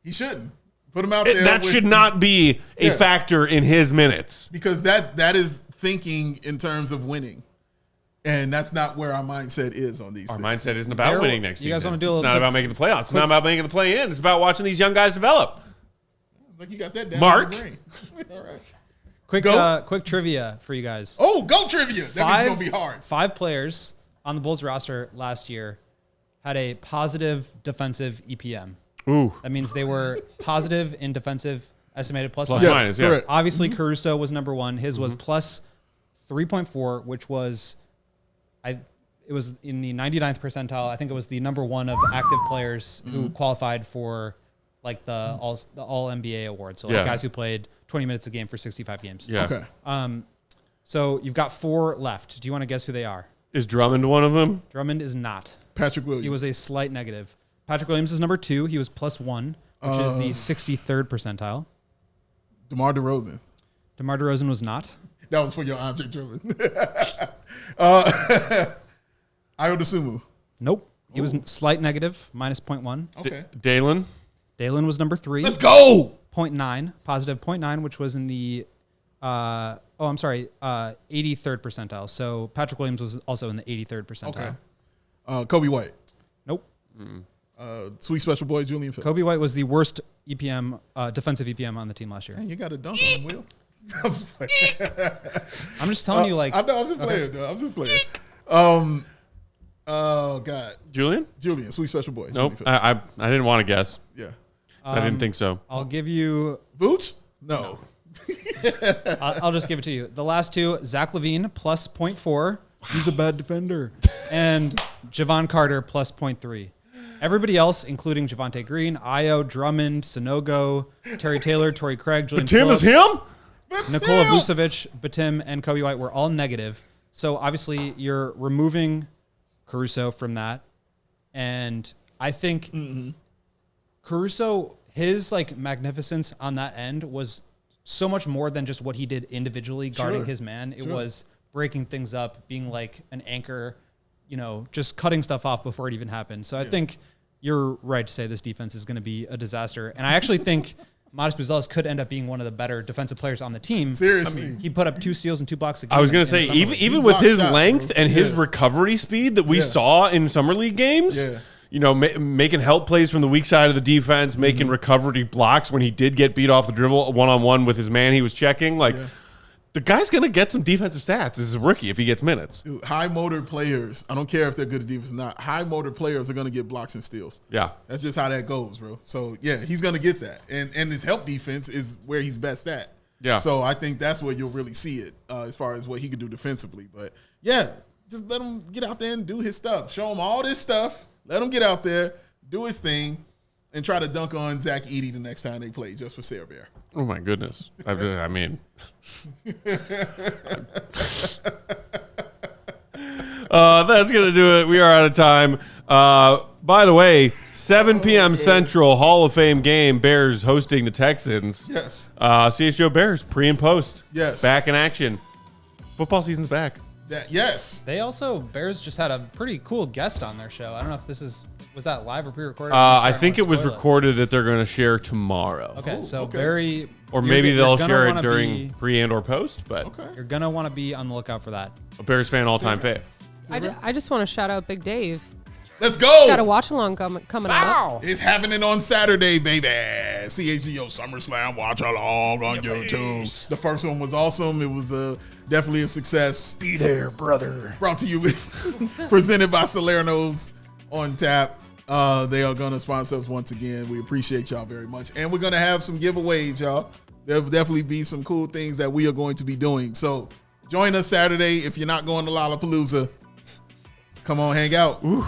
Speaker 2: He shouldn't. Put him out there.
Speaker 1: That should not be a factor in his minutes.
Speaker 2: Because that is thinking in terms of winning. And that's not where our mindset is on these
Speaker 1: Our
Speaker 2: things.
Speaker 1: mindset isn't about winning next season.
Speaker 4: You guys want to do a
Speaker 1: It's
Speaker 4: little
Speaker 1: not about making the playoffs. It's not about making the play-in. It's about watching these young guys develop.
Speaker 2: Like you got that down.
Speaker 1: Mark?
Speaker 2: In your brain. All right.
Speaker 4: Quick trivia for you guys.
Speaker 2: Oh, go trivia. That means it's going to be hard.
Speaker 4: 5 players on the Bulls roster last year had a positive defensive EPM.
Speaker 1: Ooh.
Speaker 4: That means they were positive in defensive estimated plus
Speaker 1: Plus
Speaker 4: minus.
Speaker 1: minus, yeah.
Speaker 2: correct.
Speaker 4: Obviously, Caruso was number 1. His was plus 3.4, which was it was in the 99th percentile. I think it was the number 1 of active players who qualified for like the all NBA award. So like guys who played 20 minutes a game for 65 games.
Speaker 1: Yeah.
Speaker 2: Okay.
Speaker 4: So you've got 4 left. Do you want to guess who they are?
Speaker 1: Is Drummond one of them?
Speaker 4: Drummond is not.
Speaker 2: Patrick Williams.
Speaker 4: He was a slight negative. Patrick Williams is number 2. He was plus 1, which is the 63rd percentile.
Speaker 2: DeMar DeRozan.
Speaker 4: DeMar DeRozan was not.
Speaker 2: That was for your Andre Drummond. Ayo Dosunmu.
Speaker 4: Nope. He was slight negative, minus 0.1.
Speaker 2: Okay.
Speaker 1: Dalen?
Speaker 4: Dalen was number 3.
Speaker 2: Let's go.
Speaker 4: 0.9, positive 0.9, which was in the 83rd percentile. So Patrick Williams was also in the 83rd percentile.
Speaker 2: Okay. Kobe White.
Speaker 4: Nope.
Speaker 2: Sweet special boy Julian Phillips.
Speaker 4: Kobe White was the worst EPM, defensive EPM on the team last year.
Speaker 2: Man, you got to dunk on him, Will. I'm just playing.
Speaker 4: I'm just telling you, like,
Speaker 2: I know. I'm just playing, though. I'm just playing. Oh God.
Speaker 1: Julian,
Speaker 2: sweet special boy.
Speaker 1: Nope.
Speaker 2: Julian Phillips.
Speaker 1: I didn't want to guess.
Speaker 2: Yeah.
Speaker 1: So I didn't think so.
Speaker 4: I'll give you.
Speaker 2: Vooch? No.
Speaker 4: I'll just give it to you. The last 2, Zach LaVine plus 0.4. He's a bad defender. And Javon Carter plus 0.3. Everybody else, including Javonte Green, Ayo, Drummond, Sanogo, Terry Taylor, Torrey Craig, Julian
Speaker 1: Tim is
Speaker 4: Phillips,
Speaker 1: him?
Speaker 4: Nikola Vucevic, Batum, and Kobe White were all negative. So obviously you're removing Caruso from that. And I think Caruso, his like magnificence on that end was so much more than just what he did individually guarding his man. It was breaking things up, being like an anchor, just cutting stuff off before it even happened. So I think you're right to say this defense is going to be a disaster. And I actually think Matas Buzelis could end up being one of the better defensive players on the team.
Speaker 2: Seriously.
Speaker 4: I mean, he put up 2 steals and 2 blocks a game.
Speaker 1: I was going to say, even with his length and his recovery speed that we saw in summer league games, making help plays from the weak side of the defense, making recovery blocks when he did get beat off the dribble one-on-one with his man he was checking, the guy's going to get some defensive stats as a rookie if he gets minutes.
Speaker 2: Dude, high-motored players, I don't care if they're good at defense or not, high-motored players are going to get blocks and steals.
Speaker 1: Yeah.
Speaker 2: That's just how that goes, bro. So, yeah, he's going to get that. And his help defense is where he's best at.
Speaker 1: Yeah.
Speaker 2: So, I think that's where you'll really see it as far as what he can do defensively. But, yeah, just let him get out there and do his stuff. Show him all this stuff. Let him get out there, do his thing, and try to dunk on Zach Edey the next time they play just for Sarah Bear.
Speaker 1: Oh, my goodness. I mean. That's going to do it. We are out of time. By the way, 7 p.m. Central Hall of Fame game, Bears hosting the Texans.
Speaker 2: Yes.
Speaker 1: CHGO Bears, pre and post.
Speaker 2: Yes.
Speaker 1: Back in action. Football season's back.
Speaker 2: Yes.
Speaker 4: They also, Bears just had a pretty cool guest on their show. I don't know if was that live or pre-recorded?
Speaker 1: I think it was recorded that they're going to share tomorrow.
Speaker 4: Okay, so
Speaker 2: okay.
Speaker 4: very...
Speaker 1: Or maybe they'll share it
Speaker 4: wanna
Speaker 1: during pre and or post, but
Speaker 2: Okay.
Speaker 4: You're going to want to be on the lookout for that.
Speaker 1: a Bears fan all-time fave.
Speaker 3: I just want to shout out Big Dave.
Speaker 2: Let's go.
Speaker 3: Got a watch along coming out.
Speaker 2: It's happening on Saturday, baby. CHGO SummerSlam watch along on YouTube. The first one was awesome. It was definitely a success.
Speaker 5: Be there, brother.
Speaker 2: Brought to you presented by Salerno's on tap. They are going to sponsor us once again. We appreciate y'all very much. And we're going to have some giveaways, y'all. There'll definitely be some cool things that we are going to be doing. So join us Saturday. If you're not going to Lollapalooza, come on, hang out.
Speaker 1: Ooh.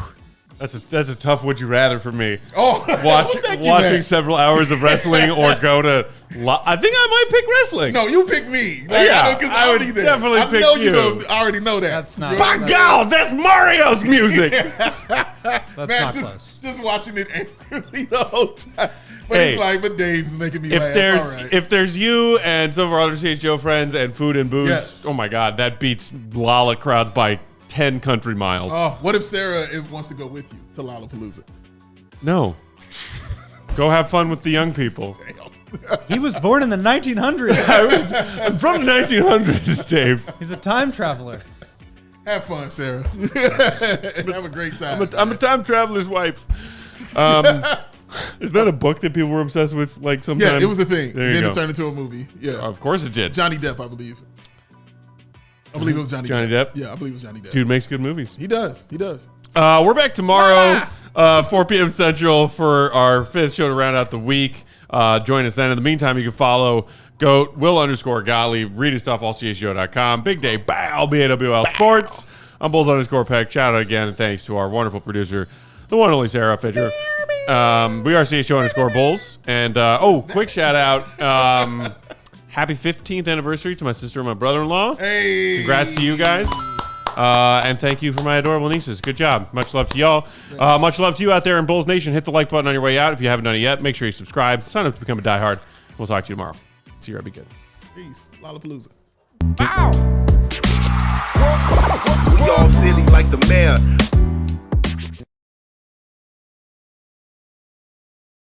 Speaker 1: That's a tough would you rather for me.
Speaker 2: Oh,
Speaker 1: watching several hours of wrestling or go to. I think I might pick wrestling.
Speaker 2: No, you pick me.
Speaker 1: I would definitely pick you.
Speaker 2: I already know that.
Speaker 4: That's not.
Speaker 1: By God, that's Mario's music.
Speaker 4: That's
Speaker 2: Man,
Speaker 4: not close.
Speaker 2: just watching it angrily the whole time. But it's like, but Dave's making me laugh.
Speaker 1: If there's you and some of our other CHGO friends and food and booze,
Speaker 2: yes.
Speaker 1: Oh my God, that beats Lala crowds by 10 country miles.
Speaker 2: Oh, what if Sarah wants to go with you to Lollapalooza?
Speaker 1: No. Go have fun with the young people.
Speaker 4: He was born in the 1900s.
Speaker 1: I'm from the 1900s, Dave.
Speaker 4: He's a time traveler.
Speaker 2: Have fun, Sarah. Have a great time.
Speaker 1: I'm a time traveler's wife. Is that a book that people were obsessed with? Like sometime?
Speaker 2: Yeah, it was a thing.
Speaker 1: There
Speaker 2: And
Speaker 1: you
Speaker 2: then
Speaker 1: go.
Speaker 2: it turned into a movie. Yeah,
Speaker 1: Of course it did.
Speaker 2: Johnny Depp, I believe. I believe it was Johnny
Speaker 1: Depp?
Speaker 2: Yeah, I believe it was Johnny Depp.
Speaker 1: Dude makes good movies.
Speaker 2: He does. He does.
Speaker 1: We're back tomorrow, 4 p.m. Central for our 5th show to round out the week. Join us then. In the meantime, you can follow GOAT, Will_Golly, read his stuff, allchgo.com. Big day, bow, BAWL Sports. I'm Bulls_Peck. Shout out again, and thanks to our wonderful producer, the one and only Sarah Fidger. We are CHGO_Bulls. And, quick shout out. Happy 15th anniversary to my sister and my brother-in-law.
Speaker 2: Hey.
Speaker 1: Congrats to you guys. And thank you for my adorable nieces. Good job. Much love to y'all. Much love to you out there in Bulls Nation. Hit the like button on your way out. If you haven't done it yet, make sure you subscribe. Sign up to become a diehard. We'll talk to you tomorrow. See you. Be good.
Speaker 2: Peace. Lollapalooza.
Speaker 5: We all silly like the mayor.